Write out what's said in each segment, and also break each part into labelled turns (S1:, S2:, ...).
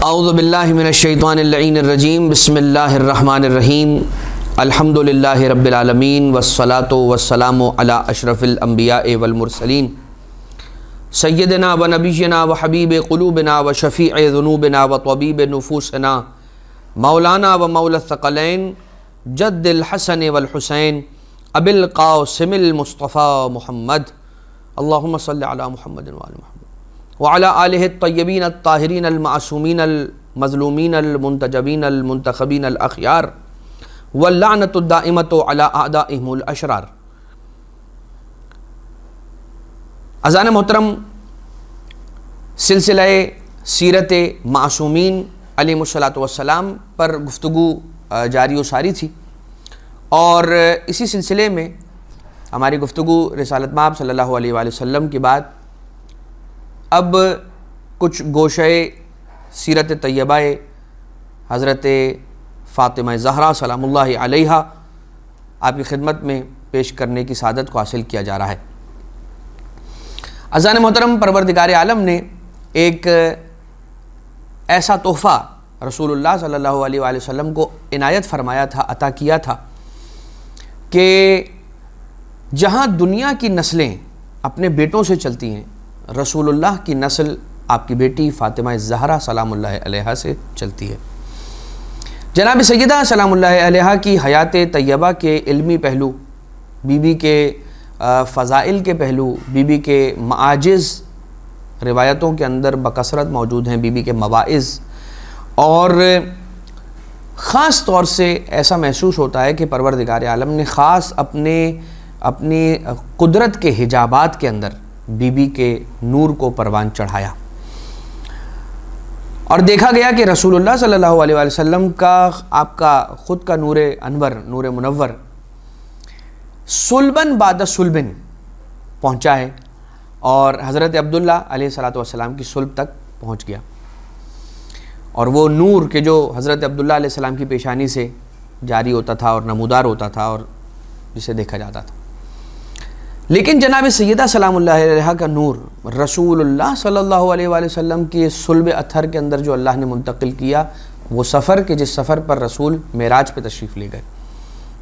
S1: اعوذ باللہ من الشیطان اللعین الرجیم بسم اللہ الرحمن الرحیم الحمد للہ رب العالمین والصلاة والسلام علی اشرف الانبیاء والمرسلین سیدنا و نبینا و حبیب قلوبنا و شفیع ذنوبنا و طبیب نفوسنا مولانا و مولا الثقلین جد الحسن والحسین ابی القاسم المصطفى محمد اللہم صلی علی محمد وآل محمد وعلى آلہ الطیبین الطاہرین المعصومین المظلومین المنتجبین المنتخبین الاخیار واللعنۃ الدائمۃ علی اعدائہم الاشرار۔ اذان محترم، سلسلہ سیرت معصومین علیہم الصلاۃ والسلام پر گفتگو جاری و ساری تھی، اور اسی سلسلے میں ہماری گفتگو رسالت مآب صلی اللہ علیہ وآلہ وسلم کے بعد اب کچھ گوشے سیرت طیبہ حضرت فاطمہ زہرا سلام اللہ علیہا آپ کی خدمت میں پیش کرنے کی سعادت کو حاصل کیا جا رہا ہے۔ اذان محترم، پروردگار عالم نے ایک ایسا تحفہ رسول اللہ صلی اللہ علیہ وآلہ وسلم کو عنایت فرمایا تھا، عطا کیا تھا کہ جہاں دنیا کی نسلیں اپنے بیٹوں سے چلتی ہیں، رسول اللہ کی نسل آپ کی بیٹی فاطمہ زہرا سلام اللہ علیہا سے چلتی ہے۔ جناب سیدہ سلام اللہ علیہا کی حیات طیبہ کے علمی پہلو، بی بی کے فضائل کے پہلو، بی بی کے معاجز روایتوں کے اندر بکثرت موجود ہیں، بی بی کے مواعظ، اور خاص طور سے ایسا محسوس ہوتا ہے کہ پروردگار عالم نے خاص اپنی قدرت کے حجابات کے اندر بی بی کے نور کو پروان چڑھایا، اور دیکھا گیا کہ رسول اللہ صلی اللہ علیہ وآلہ وسلم کا آپ کا خود کا نور انور، نور منور سلبن بعد سلبن پہنچا ہے، اور حضرت عبداللہ علیہ الصلوۃ والسلام کی سلب تک پہنچ گیا، اور وہ نور کہ جو حضرت عبداللہ علیہ السلام کی پیشانی سے جاری ہوتا تھا اور نمودار ہوتا تھا اور جسے دیکھا جاتا تھا، لیکن جناب سیدہ سلام اللہ علیہا کا نور رسول اللہ صلی اللہ علیہ وآلہ وسلم کی صلب اطہر کے اندر جو اللہ نے منتقل کیا، وہ سفر کہ جس سفر پر رسول معراج پہ تشریف لے گئے۔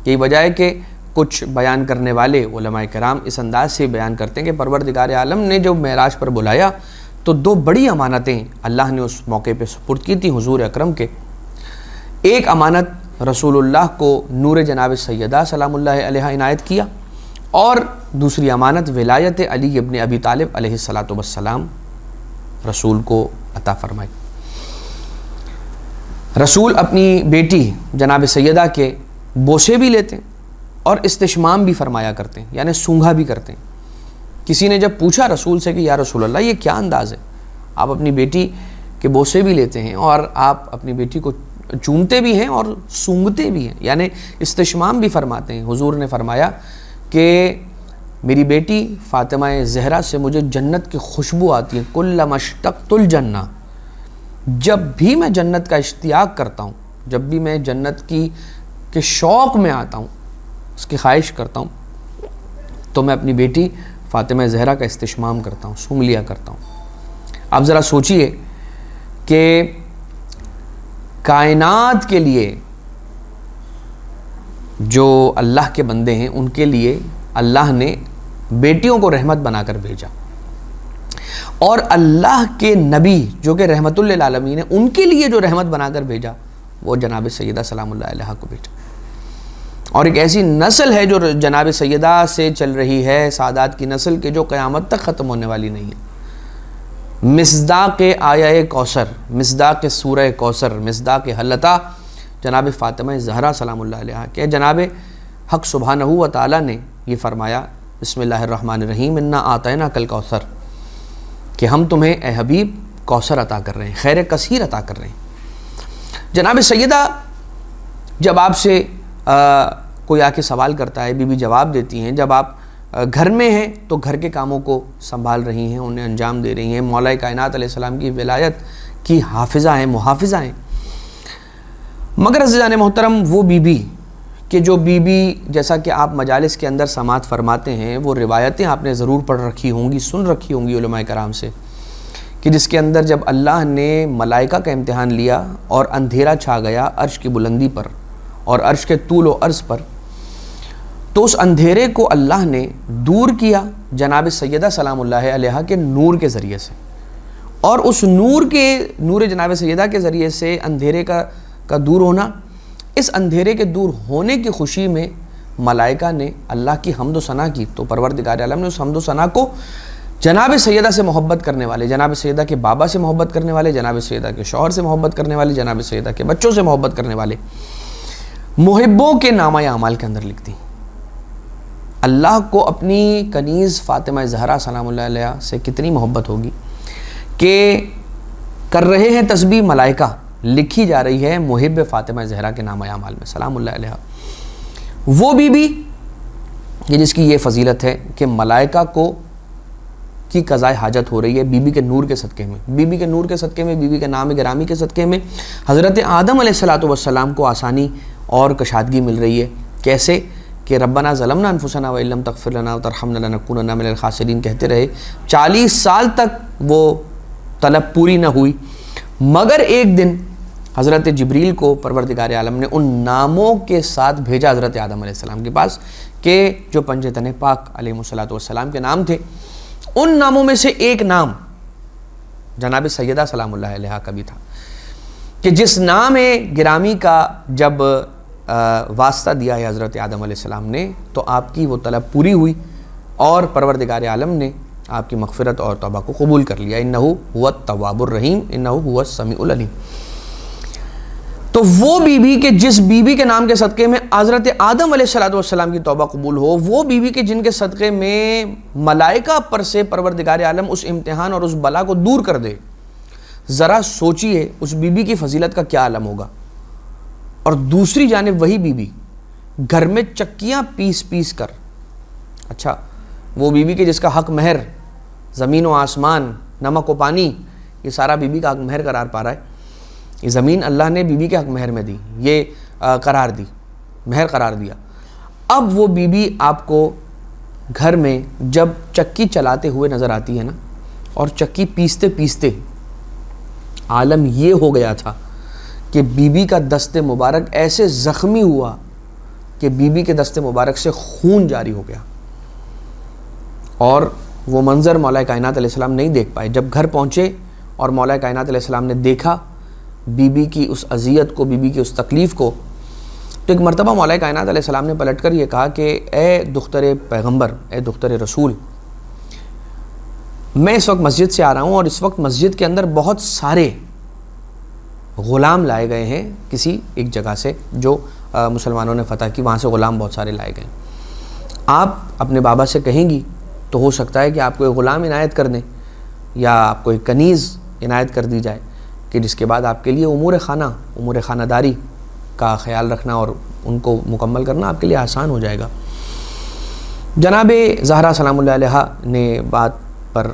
S1: یہی وجہ ہے کہ کچھ بیان کرنے والے علماء کرام اس انداز سے بیان کرتے ہیں کہ پروردگار عالم نے جو معراج پر بلایا تو دو بڑی امانتیں اللہ نے اس موقع پہ سپرد کی تھی حضور اکرم کے۔ ایک امانت رسول اللہ کو نور جناب سیدہ سلام اللہ علیہا عنایت کیا، اور دوسری امانت ولایت علی ابن ابی طالب علیہ الصلوۃ والسلام رسول کو عطا فرمائی۔ رسول اپنی بیٹی جناب سیدہ کے بوسے بھی لیتے ہیں اور استشمام بھی فرمایا کرتے ہیں، یعنی سونگھا بھی کرتے ہیں۔ کسی نے جب پوچھا رسول سے کہ یا رسول اللہ یہ کیا انداز ہے، آپ اپنی بیٹی کے بوسے بھی لیتے ہیں اور آپ اپنی بیٹی کو چومتے بھی ہیں اور سونگھتے بھی ہیں، یعنی استشمام بھی فرماتے ہیں۔ حضور نے فرمایا کہ میری بیٹی فاطمہ زہرا سے مجھے جنت کی خوشبو آتی ہے، کلما اشتقت الجنہ، جب بھی میں جنت کا اشتیاق کرتا ہوں، جب بھی میں جنت کے شوق میں آتا ہوں، اس کی خواہش کرتا ہوں، تو میں اپنی بیٹی فاطمہ زہرا کا استشمام کرتا ہوں، سونگھ لیا کرتا ہوں۔ آپ ذرا سوچئے کہ کائنات کے لیے جو اللہ کے بندے ہیں ان کے لیے اللہ نے بیٹیوں کو رحمت بنا کر بھیجا، اور اللہ کے نبی جو کہ رحمت للعالمین ہیں ان کے لیے جو رحمت بنا کر بھیجا وہ جناب سیدہ سلام اللہ علیہا کو بھیجا، اور ایک ایسی نسل ہے جو جناب سیدہ سے چل رہی ہے، سعادات کی نسل کے جو قیامت تک ختم ہونے والی نہیں ہے۔ مصداق آیہ کوثر، مصداق سورہ کوثر، مصداق حلتہ جناب فاطمہ زہرا سلام اللہ علیہا کہ جناب حق سبحانہ و تعالیٰ نے یہ فرمایا، بسم اللہ الرحمن الرحیم، انا اعطیناک الکوثر، کہ ہم تمہیں اے حبیب کوثر عطا کر رہے ہیں، خیر کثیر عطا کر رہے ہیں۔ جناب سیدہ جب آپ سے کوئی آ کے سوال کرتا ہے، بی بی جواب دیتی ہیں، جب آپ گھر میں ہیں تو گھر کے کاموں کو سنبھال رہی ہیں، انہیں انجام دے رہی ہیں، مولا کائنات علیہ السلام کی ولایت کی حافظہ ہیں، محافظہ ہیں، مگر عزیزان محترم وہ بی بی کہ جو بی بی جیسا کہ آپ مجالس کے اندر سماعت فرماتے ہیں، وہ روایتیں آپ نے ضرور پڑھ رکھی ہوں گی، سن رکھی ہوں گی علماء کرام سے، کہ جس کے اندر جب اللہ نے ملائکہ کا امتحان لیا اور اندھیرا چھا گیا عرش کی بلندی پر اور عرش کے طول و عرض پر، تو اس اندھیرے کو اللہ نے دور کیا جناب سیدہ سلام اللہ علیہا کے نور کے ذریعے سے، اور اس نور جناب سیدہ کے ذریعے سے اندھیرے کا دور ہونا، اس اندھیرے کے دور ہونے کی خوشی میں ملائکہ نے اللہ کی حمد و ثنا کی، تو پروردگار عالم نے اس حمد و ثنا کو جناب سیدہ سے محبت کرنے والے، جناب سیدہ کے بابا سے محبت کرنے والے، جناب سیدہ کے شوہر سے محبت کرنے والے، جناب سیدہ کے بچوں سے محبت کرنے والے محبوں کے نامہ اعمال کے اندر لکھتی۔ اللہ کو اپنی کنیز فاطمہ زہرا سلام اللہ علیہا سے کتنی محبت ہوگی کہ کر رہے ہیں تسبیح ملائکہ، لکھی جا رہی ہے محب فاطمہ زہرا کے نامہ اعمال میں سلام اللہ علیہا۔ وہ بی بی جس کی یہ فضیلت ہے کہ ملائکہ کی قضائے حاجت ہو رہی ہے بی بی کے نور کے صدقے میں، بی بی کے نور کے صدقے میں، بی بی کے نام گرامی کے صدقے میں حضرت آدم علیہ السلام کو آسانی اور کشادگی مل رہی ہے۔ کیسے کہ ربنا ظلمنا انفسنا وان لم تغفر لنا وترحمنا لنکونن من الخاسرین کہتے رہے، 40 سال تک وہ طلب پوری نہ ہوئی، مگر ایک دن حضرت جبریل کو پروردگار عالم نے ان ناموں کے ساتھ بھیجا حضرت آدم علیہ السلام کے پاس کہ جو پنجتن پاک علیہ السلام کے نام تھے، ان ناموں میں سے ایک نام جناب سیدہ سلام اللہ علیہا کا بھی تھا، کہ جس نام گرامی کا جب واسطہ دیا ہے حضرت آدم علیہ السلام نے تو آپ کی وہ طلب پوری ہوئی اور پروردگار عالم نے آپ کی مغفرت اور توبہ کو قبول کر لیا۔ انہ هو التواب الرحیم انہ هو السمیع العلیم۔ تو وہ بی بی کہ جس بی بی کے نام کے صدقے میں حضرت آدم علیہ السلام کی توبہ قبول ہو، وہ بی بی کہ جن کے صدقے میں ملائکہ پر سے پروردگار عالم اس امتحان اور اس بلا کو دور کر دے، ذرا سوچئے اس بی بی کی فضیلت کا کیا عالم ہوگا۔ اور دوسری جانب وہی بی بی گھر میں چکیاں پیس کر، اچھا وہ بی بی کہ جس کا حق مہر زمین و آسمان، نمک و پانی، یہ سارا بی بی کا حق مہر قرار پا رہا ہے، یہ زمین اللہ نے بی بی کے حق مہر میں دی، یہ قرار دی، مہر قرار دیا۔ اب وہ بی بی آپ کو گھر میں جب چکی چلاتے ہوئے نظر آتی ہے نا، اور چکی پیستے عالم یہ ہو گیا تھا کہ بی بی کا دست مبارک ایسے زخمی ہوا کہ بی بی کے دست مبارک سے خون جاری ہو گیا، اور وہ منظر مولا کائنات علیہ السلام نہیں دیکھ پائے۔ جب گھر پہنچے اور مولا کائنات علیہ السلام نے دیکھا بی بی کی اس اذیت کو، بی بی کی اس تکلیف کو، تو ایک مرتبہ مولا کائنات علیہ السلام نے پلٹ کر یہ کہا کہ اے دختر پیغمبر، اے دختر رسول، میں اس وقت مسجد سے آ رہا ہوں اور اس وقت مسجد کے اندر بہت سارے غلام لائے گئے ہیں کسی ایک جگہ سے جو مسلمانوں نے فتح کی، وہاں سے غلام بہت سارے لائے گئے۔ آپ اپنے بابا سے کہیں گی تو ہو سکتا ہے کہ آپ کو ایک غلام عنایت کر دیں یا آپ کو ایک کنیز عنایت کر دی جائے کہ جس کے بعد آپ کے لیے امور خانہ داری کا خیال رکھنا اور ان کو مکمل کرنا آپ کے لیے آسان ہو جائے گا۔ جناب زہرا سلام اللہ علیہا نے بات پر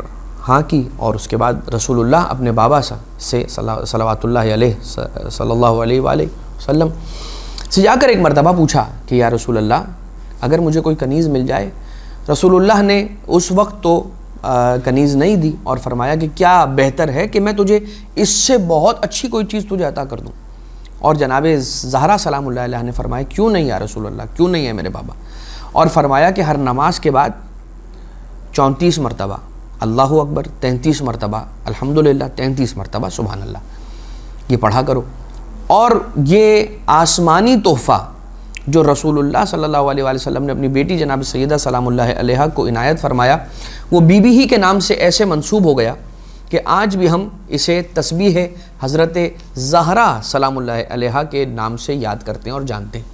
S1: ہاں کی، اور اس کے بعد رسول اللہ اپنے بابا سے صلوات اللہ علیہ صلی اللہ علیہ وآلہ وسلم سے جا کر ایک مرتبہ پوچھا کہ یا رسول اللہ اگر مجھے کوئی کنیز مل جائے۔ رسول اللہ نے اس وقت تو کنیز نہیں دی اور فرمایا کہ کیا بہتر ہے کہ میں تجھے اس سے بہت اچھی کوئی چیز تجھے عطا کر دوں، اور جناب زہرا سلام اللہ علیہ نے فرمایا کیوں نہیں یا رسول اللہ، کیوں نہیں ہے میرے بابا، اور فرمایا کہ ہر نماز کے بعد 34 مرتبہ اللہ اکبر، 33 مرتبہ الحمدللہ، 33 مرتبہ سبحان اللہ یہ پڑھا کرو۔ اور یہ آسمانی تحفہ جو رسول اللہ صلی اللہ علیہ وآلہ وسلم نے اپنی بیٹی جناب سیدہ سلام اللہ علیہا کو عنایت فرمایا، وہ بی بی ہی کے نام سے ایسے منسوب ہو گیا کہ آج بھی ہم اسے تسبیح حضرت زہرا سلام اللہ علیہا کے نام سے یاد کرتے ہیں اور جانتے ہیں۔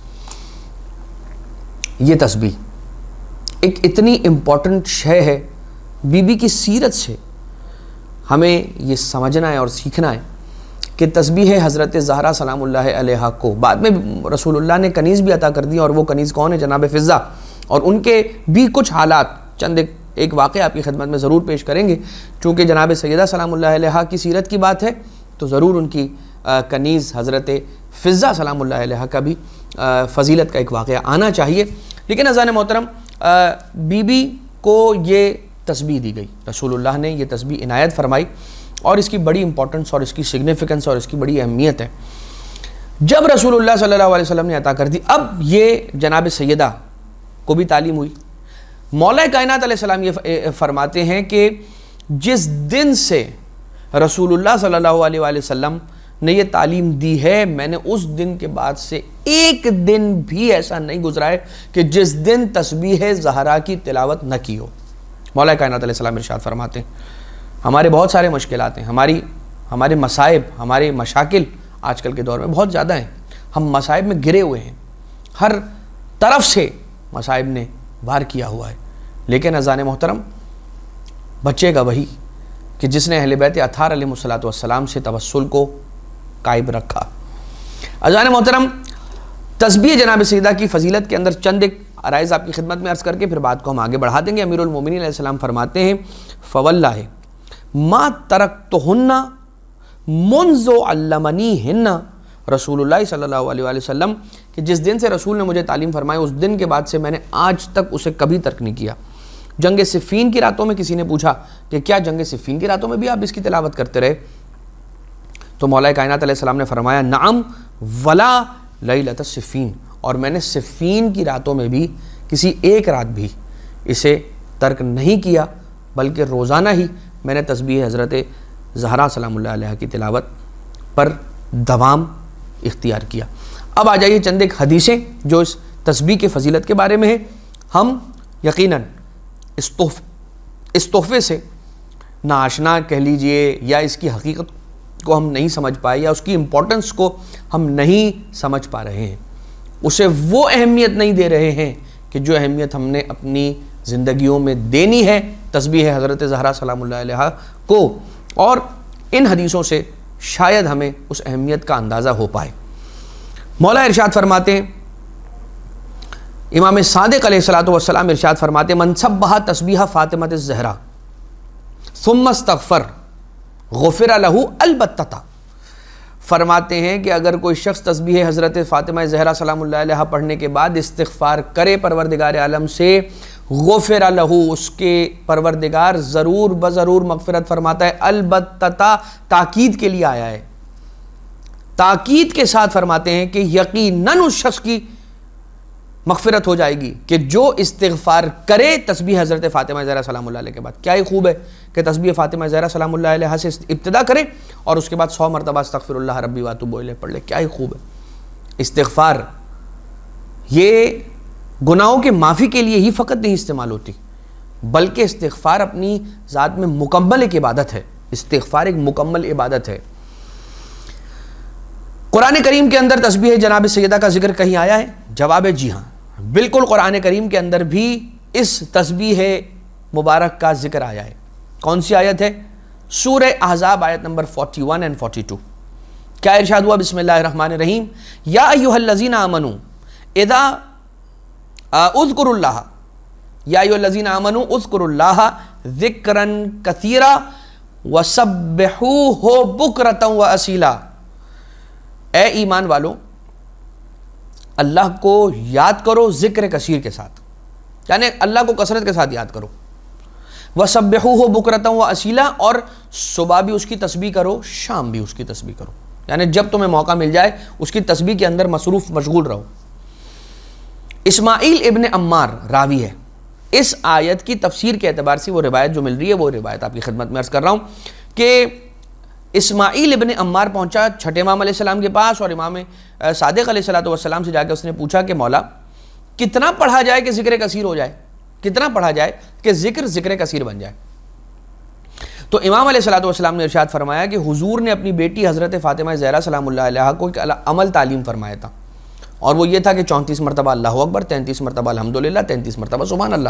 S1: یہ تسبیح ایک اتنی امپورٹنٹ شے ہے، بی بی کی سیرت سے ہمیں یہ سمجھنا ہے اور سیکھنا ہے کہ تسبیح حضرت زہرا سلام اللہ علیہا کو بعد میں رسول اللہ نے کنیز بھی عطا کر دی، اور وہ کنیز کون ہے؟ جناب فضہ، اور ان کے بھی کچھ حالات چند ایک واقعہ آپ کی خدمت میں ضرور پیش کریں گے، چونکہ جناب سیدہ سلام اللہ علیہا کی سیرت کی بات ہے تو ضرور ان کی کنیز حضرت فضہ سلام اللہ علیہا کا بھی فضیلت کا ایک واقعہ آنا چاہیے۔ لیکن اذان محترم، بی بی کو یہ تسبیح دی گئی، رسول اللہ نے یہ تسبیح عنایت فرمائی، اور اس کی بڑی امپورٹنس اور اس کی سگنیفیکنس اور اس کی بڑی اہمیت ہے. جب رسول اللہ صلی اللہ علیہ وسلم نے عطا کر دی, اب یہ جناب سیدہ کو بھی تعلیم ہوئی. مولا کائنات علیہ السلام یہ فرماتے ہیں کہ جس دن سے رسول اللہ صلی اللہ علیہ وآلہ وسلم نے یہ تعلیم دی ہے, میں نے اس دن کے بعد سے ایک دن بھی ایسا نہیں گزرا ہے کہ جس دن تسبیح زہرا کی تلاوت نہ کی ہو. مولا کائنات علیہ السلام ارشاد فرماتے ہیں ہمارے بہت سارے مشکلات ہیں, ہمارے مصائب, ہمارے مشاکل آج کل کے دور میں بہت زیادہ ہیں. ہم مصائب میں گرے ہوئے ہیں, ہر طرف سے مصائب نے وار کیا ہوا ہے. لیکن اذان محترم بچے گا وہی کہ جس نے اہل بیت اطہار علیہ الصلوۃ والسلام سے توسل کو قائم رکھا. اذان محترم تسبیح جناب سیدہ کی فضیلت کے اندر چند ایک عرائض آپ کی خدمت میں عرض کر کے پھر بات کو ہم آگے بڑھا دیں گے. امیر المومنین علیہ السلام فرماتے ہیں فواللہ ما ترکتہن منذ علمنیہن رسول اللہ صلی اللہ علیہ وآلہ وسلم, کہ جس دن سے رسول نے مجھے تعلیم فرمائی اس دن کے بعد سے میں نے آج تک اسے کبھی ترک نہیں کیا. جنگ صفین کی راتوں میں کسی نے پوچھا کہ کیا جنگ صفین کی راتوں میں بھی آپ اس کی تلاوت کرتے رہے؟ تو مولا کائنات علیہ السلام نے فرمایا نعم ولا لیلۃ صفین, اور میں نے صفین کی راتوں میں بھی کسی ایک رات بھی اسے ترک نہیں کیا, بلکہ روزانہ ہی میں نے تسبیح حضرت زہرا سلام اللہ علیہ کی تلاوت پر دوام اختیار کیا. اب آ جائیے چند ایک حدیثیں جو اس تسبیح کے فضیلت کے بارے میں ہیں. ہم یقیناً اس تحفے سے ناآشنا کہہ لیجئے, یا اس کی حقیقت کو ہم نہیں سمجھ پائے, یا اس کی امپورٹنس کو ہم نہیں سمجھ پا رہے ہیں, اسے وہ اہمیت نہیں دے رہے ہیں کہ جو اہمیت ہم نے اپنی زندگیوں میں دینی ہے تسبیح حضرت زہرا سلام اللہ علیہ کو, اور ان حدیثوں سے شاید ہمیں اس اہمیت کا اندازہ ہو پائے. مولا ارشاد فرماتے ہیں, امام صادق علیہ الصلوۃ والسلام ارشاد فرماتے ہیں من سبح تسبیح فاطمہ الزہرا ثم استغفر غفر لہ البتہ. فرماتے ہیں کہ اگر کوئی شخص تسبیح حضرت فاطمہ زہرا سلام اللہ علیہ پڑھنے کے بعد استغفار کرے پروردگار عالم سے, غفر لہ, اس کے پروردگار ضرور بضرور مغفرت فرماتا ہے. البتہ تاکید کے لیے آیا ہے, تاکید کے ساتھ فرماتے ہیں کہ یقیناً اس شخص کی مغفرت ہو جائے گی کہ جو استغفار کرے تسبیح حضرت فاطمہ زہرا سلام اللہ علیہ کے بعد. کیا ہی خوب ہے کہ تسبیح فاطمہ زہرا سلام اللہ علیہ سے ابتدا کرے اور اس کے بعد 100 مرتبہ استغفر اللہ ربی واتوب الیہ پڑھ لے. کیا ہی خوب ہے. استغفار یہ گناہوں کے معافی کے لیے ہی فقط نہیں استعمال ہوتی, بلکہ استغفار اپنی ذات میں مکمل ایک عبادت ہے. استغفار ایک مکمل عبادت ہے. قرآن کریم کے اندر تسبیح جناب سیدہ کا ذکر کہیں آیا ہے؟ جواب ہے جی ہاں, بالکل قرآن کریم کے اندر بھی اس تسبیح مبارک کا ذکر آیا ہے. کون سی آیت ہے؟ سورہ احزاب آیت نمبر 41 and 42. کیا ارشاد ہوا؟ بسم اللہ الرحمن الرحیم یا ایھا الذین آمنوا اذا اذکروا اللہ یا ایھا الذین آمنوا اذکروا اللہ ذکرا کثیرا وسبحوہ بکرۃ واصیلا. اے ایمان والو, اللہ کو یاد کرو ذکر کثیر کے ساتھ, یعنی اللہ کو کثرت کے ساتھ یاد کرو. وَسَبِّحُوهُ بُكْرَةً وَأَصِيلًا, اور صبح بھی اس کی تسبیح کرو, شام بھی اس کی تسبیح کرو, یعنی جب تمہیں موقع مل جائے اس کی تسبیح کے اندر مصروف مشغول رہو. اسماعیل ابن عمار راوی ہے. اس آیت کی تفسیر کے اعتبار سے وہ روایت جو مل رہی ہے وہ روایت آپ کی خدمت میں عرض کر رہا ہوں کہ اسماعیل ابن عمار پہنچا چھٹے امام علیہ السلام کے پاس, اور امام صادق علیہ الصلوۃ والسلام سے جا کے اس نے پوچھا کہ مولا کتنا پڑھا جائے کہ ذکر کثیر ہو جائے, کتنا پڑھا جائے کہ ذکر کثیر بن جائے. تو امام علیہ الصلوۃ والسلام نے ارشاد فرمایا کہ حضور نے اپنی بیٹی حضرت فاطمہ زہرا سلام اللہ علیہ کو ایک عمل تعلیم فرمایا تھا, اور وہ یہ تھا کہ 34 مرتبہ اللہ اکبر, 33 مرتبہ الحمدللہ, 33 مرتبہ سبحان اللہ.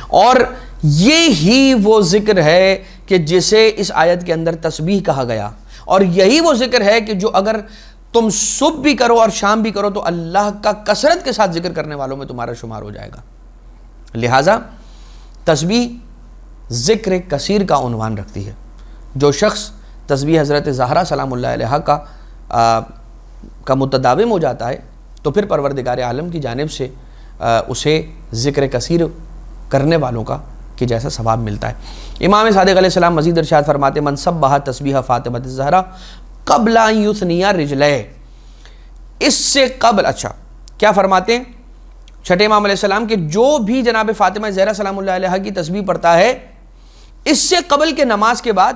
S1: اور یہی وہ ذکر ہے کہ جسے اس آیت کے اندر تسبیح کہا گیا, اور یہی وہ ذکر ہے کہ جو اگر تم صبح بھی کرو اور شام بھی کرو تو اللہ کا کثرت کے ساتھ ذکر کرنے والوں میں تمہارا شمار ہو جائے گا. لہٰذا تسبیح ذکر کثیر کا عنوان رکھتی ہے. جو شخص تسبیح حضرت زہرا سلام اللہ علیہ کا متداوم ہو جاتا ہے تو پھر پروردگار عالم کی جانب سے اسے ذکر کثیر کرنے والوں کا کہ جیسا ثواب ملتا ہے۔ امام صادق علیہ السلام مزید ارشاد فرماتے من سبح تسبیح فاطمہ الزہرا قبل ان یثنی رجلہ، اس سے قبل، اچھا کیا فرماتے ہیں چھٹے امام علیہ السلام کہ جو بھی جناب فاطمہ زہرا سلام اللہ علیہا کی تسبیح پڑھتا ہے اس سے قبل کے نماز کے بعد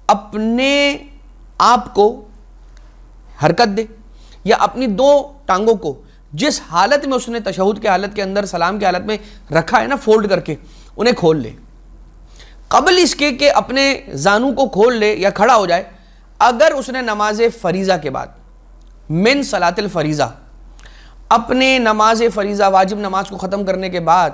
S1: اپنے آپ کو حرکت دے، یا اپنی دو ٹانگوں کو جس حالت میں اس نے تشہد کے حالت کے اندر سلام کی حالت میں رکھا ہے نا فولڈ کر کے، انہیں کھول لے، قبل اس کے کہ اپنے زانوں کو کھول لے یا کھڑا ہو جائے۔ اگر اس نے نماز فریضہ کے بعد من صلاۃ الفریضہ، اپنے نماز فریضہ واجب نماز کو ختم کرنے کے بعد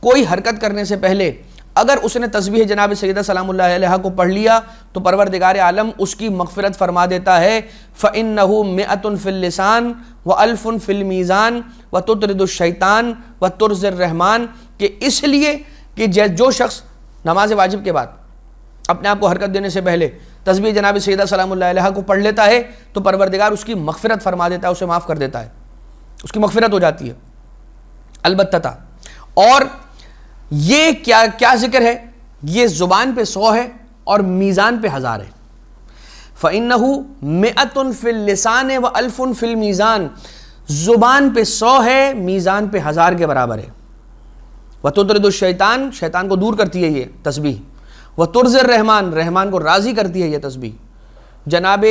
S1: کوئی حرکت کرنے سے پہلے اگر اس نے تسبیح جناب سیدہ سلام اللہ علیہا کو پڑھ لیا تو پروردگار عالم اس کی مغفرت فرما دیتا ہے۔ فَإِنَّهُ مِئَةٌ فِي اللِّسَانِ وَأَلْفٌ فِي الْمِيزَانِ وَتُطْرِدُ الشَّيْطَانِ وَتُرْزِ الرَّحْمَانِ، کہ اس لیے کہ جو شخص نماز واجب کے بعد اپنے آپ کو حرکت دینے سے پہلے تسبیح جناب سیدہ سلام اللہ علیہا کو پڑھ لیتا ہے تو پروردگار اس کی مغفرت فرما دیتا ہے، اسے معاف کر دیتا ہے، اس کی مغفرت ہو جاتی ہے۔ البتہ اور یہ کیا ذکر ہے، یہ زبان پہ 100 ہے اور میزان پہ 1000 ہے۔ فَإِنَّهُ مِئَةٌ فِي اللِّسَانِ وَأَلْفٌ فِي الْمِيزَانِ، زبان پہ 100 ہے، میزان پہ 1000 کے برابر ہے۔ وَتُطْرِدُ الشَّيْطَانِ، شیطان کو دور کرتی ہے یہ تسبیح۔ وَتُرْزِ الرحمن، رحمان کو راضی کرتی ہے یہ تسبیح۔ جناب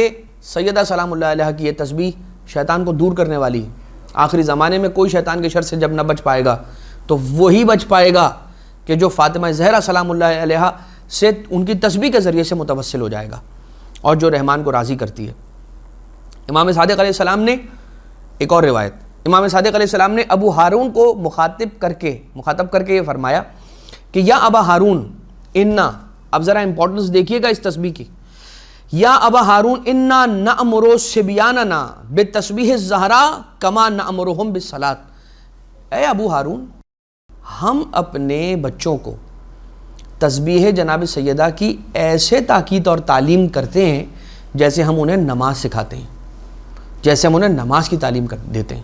S1: سیدہ سلام اللہ علیہ کی یہ تسبیح شیطان کو دور کرنے والی ہے۔ آخری زمانے میں کوئی شیطان کے شر سے جب نہ بچ پائے گا تو وہی بچ پائے گا کہ جو فاطمہ زہرا سلام اللہ علیہا سے ان کی تسبیح کے ذریعے سے متوسل ہو جائے گا اور جو رحمان کو راضی کرتی ہے۔ امام صادق علیہ السلام نے ایک اور روایت، امام صادق علیہ السلام نے ابو ہارون کو مخاطب کر کے یہ فرمایا کہ یا ابا ہارون انا، اب ذرا امپورٹنس دیکھیے گا اس تسبیح کی، یا ابا ہارون انا نأمر صبیاننا بالتسبیح الزہرا کما نأمرہم بالصلاۃ، اے ابو ہارون ہم اپنے بچوں کو تسبیح جناب سیدہ کی ایسے تاکید اور تعلیم کرتے ہیں جیسے ہم انہیں نماز سکھاتے ہیں، جیسے ہم انہیں نماز کی تعلیم دیتے ہیں۔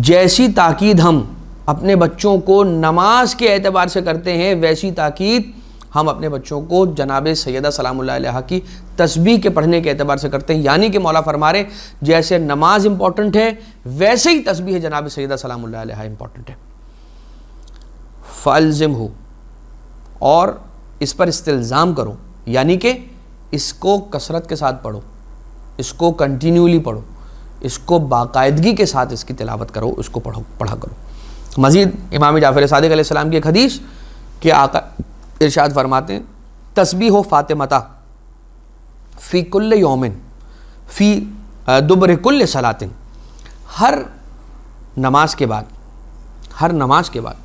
S1: جیسی تاکید ہم اپنے بچوں کو نماز کے اعتبار سے کرتے ہیں ویسی تاکید ہم اپنے بچوں کو جناب سیدہ سلام اللہ علیہا کی تسبیح کے پڑھنے کے اعتبار سے کرتے ہیں، یعنی کہ مولا فرما رہے جیسے نماز امپورٹنٹ ہے ویسے ہی تسبیح جناب سیدہ سلام اللہ علیہا امپورٹنٹ ہے۔ فَأَلْزِمْهُ، اور اس پر استلزام کرو، یعنی کہ اس کو کثرت کے ساتھ پڑھو، اس کو کنٹینیولی پڑھو، اس کو باقاعدگی کے ساتھ اس کی تلاوت کرو، اس کو پڑھا کرو۔ مزید امام جعفر صادق علیہ السلام کی ایک حدیث کہ آقا ارشاد فرماتے ہیں تسبیح فاطمہ فی کل یوم فی دبر کل صلاۃ، ہر نماز کے بعد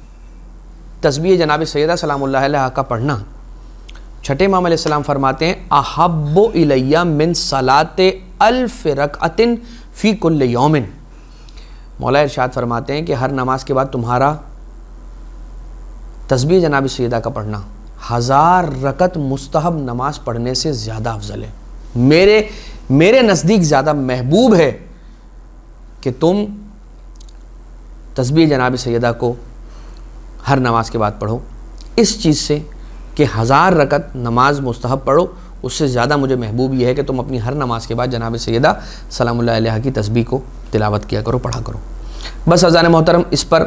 S1: تسبیح جناب سیدہ سلام اللہ علیہا کا پڑھنا، چھٹے امام علیہ السلام فرماتے ہیں احب الیہ من صلاۃ الف رکعۃ فی کل یوم، مولا ارشاد فرماتے ہیں کہ ہر نماز کے بعد تمہارا تسبیح جناب سیدہ کا پڑھنا 1000 رکعت مستحب نماز پڑھنے سے زیادہ افضل ہے، میرے نزدیک زیادہ محبوب ہے کہ تم تسبیح جناب سیدہ کو ہر نماز کے بعد پڑھو، اس چیز سے کہ 1000 رکعت نماز مستحب پڑھو، اس سے زیادہ مجھے محبوب یہ ہے کہ تم اپنی ہر نماز کے بعد جناب سیدہ سلام اللہ علیہا کی تسبیح کو تلاوت کیا کرو، پڑھا کرو۔ بس عزیزان محترم اس پر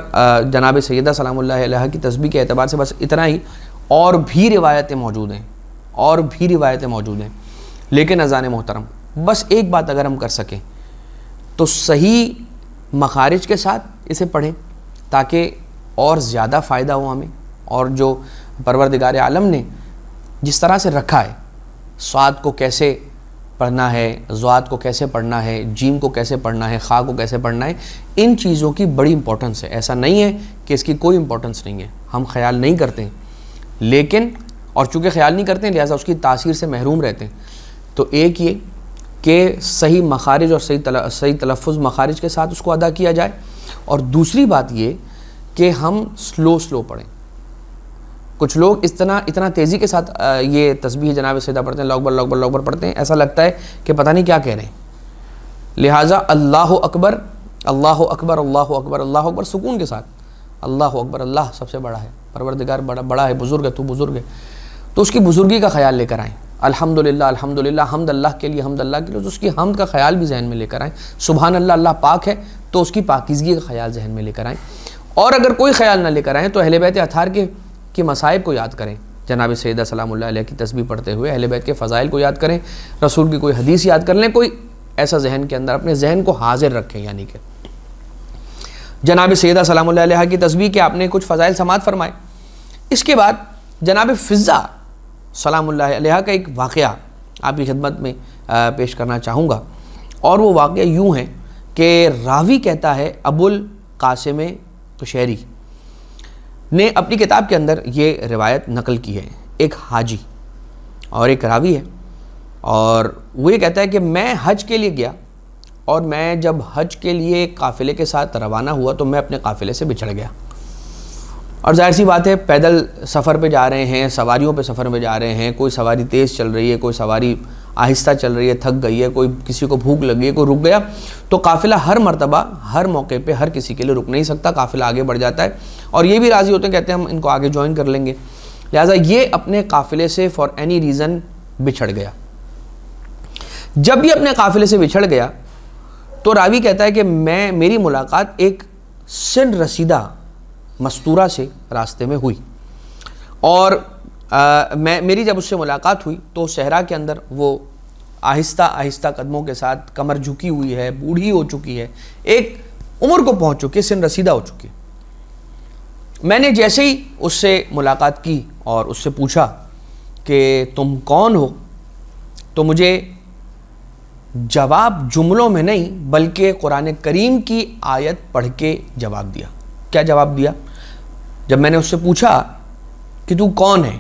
S1: جناب سیدہ سلام اللہ علیہا کی تسبیح کے اعتبار سے بس اتنا ہی، اور بھی روایتیں موجود ہیں، لیکن عزیزان محترم بس ایک بات اگر ہم کر سکیں تو صحیح مخارج کے ساتھ اسے پڑھیں تاکہ اور زیادہ فائدہ ہو ہمیں، اور جو پروردگار عالم نے جس طرح سے رکھا ہے، صاد کو کیسے پڑھنا ہے، ضاد کو کیسے پڑھنا ہے، جیم کو کیسے پڑھنا ہے، خا کو کیسے پڑھنا ہے، ان چیزوں کی بڑی امپورٹنس ہے۔ ایسا نہیں ہے کہ اس کی کوئی امپورٹنس نہیں ہے، ہم خیال نہیں کرتے ہیں، لیکن اور چونکہ خیال نہیں کرتے ہیں لہٰذا اس کی تاثیر سے محروم رہتے ہیں۔ تو ایک یہ کہ صحیح مخارج اور صحیح تلفظ مخارج کے ساتھ اس کو ادا کیا جائے، اور دوسری بات یہ کہ ہم سلو پڑھیں۔ کچھ لوگ اتنا تیزی کے ساتھ یہ تسبیح جناب سیدہ پڑھتے ہیں، اللہ اکبر اللہ اکبر پڑھتے ہیں، ایسا لگتا ہے کہ پتہ نہیں کیا کہہ رہے ہیں، لہٰذا اللہ اکبر اللہ اکبر اللہ اکبر اللہ اکبر سکون کے ساتھ، اللہ اکبر، اللہ سب سے بڑا ہے، پروردگار بڑا ہے، بزرگ ہے، تو بزرگ ہے، تو اس کی بزرگی کا خیال لے کر آئیں. الحمدللہ الحمدللہ، حمد اللہ کے لیے، حمد اللہ کے لیے، تو اس کی حمد کا خیال بھی ذہن میں لے کر آئیں. سبحان اللہ، اللہ پاک ہے، تو اس کی پاکیزگی کا خیال ذہن میں لے کر آئیں. اور اگر کوئی خیال نہ لے کر آئیں تو اہل بیت اطہار کے مصائب کو یاد کریں. جناب سیدہ سلام اللہ علیہ کی تسبیح پڑھتے ہوئے اہل بیت کے فضائل کو یاد کریں، رسول کی کوئی حدیث یاد کر لیں، کوئی ایسا ذہن کے اندر اپنے ذہن کو حاضر رکھیں. یعنی کہ جناب سیدہ سلام اللہ علیہ کی تسبیح کے آپ نے کچھ فضائل سماعت فرمائے. اس کے بعد جناب فضہ سلام اللہ علیہ کا ایک واقعہ آپ کی خدمت میں پیش کرنا چاہوں گا. اور وہ واقعہ یوں ہے کہ راوی کہتا ہے، ابو القاسم قشیری نے اپنی کتاب کے اندر یہ روایت نقل کی ہے. ایک حاجی اور ایک راوی ہے، اور وہ یہ کہتا ہے کہ میں حج کے لیے گیا، اور میں جب حج کے لیے قافلے کے ساتھ روانہ ہوا تو میں اپنے قافلے سے بچھڑ گیا. اور ظاہر سی بات ہے، پیدل سفر پہ جا رہے ہیں، سواریوں پہ سفر میں جا رہے ہیں، کوئی سواری تیز چل رہی ہے، کوئی سواری آہستہ چل رہی ہے، تھک گئی ہے، کوئی کسی کو بھوک لگی ہے، کوئی رک گیا، تو قافلہ ہر مرتبہ ہر موقع پہ ہر کسی کے لیے رک نہیں سکتا، قافلہ آگے بڑھ جاتا ہے، اور یہ بھی راضی ہوتے ہیں، کہتے ہیں ہم ان کو آگے جوائن کر لیں گے. لہٰذا یہ اپنے قافلے سے فار اینی ریزن بچھڑ گیا. جب یہ اپنے قافلے سے بچھڑ گیا تو راوی کہتا ہے کہ میری ملاقات ایک سن رسیدہ مستورہ سے راستے میں ہوئی، اور میری جب اس سے ملاقات ہوئی تو صحرا کے اندر وہ آہستہ آہستہ قدموں کے ساتھ کمر جھکی ہوئی ہے، بوڑھی ہو چکی ہے، ایک عمر کو پہنچ چکی ہے، سن رسیدہ ہو چکی ہے. میں نے جیسے ہی اس سے ملاقات کی اور اس سے پوچھا کہ تم کون ہو، تو مجھے جواب جملوں میں نہیں بلکہ قرآن کریم کی آیت پڑھ کے جواب دیا. کیا جواب دیا؟ جب میں نے اس سے پوچھا کہ تو کون ہے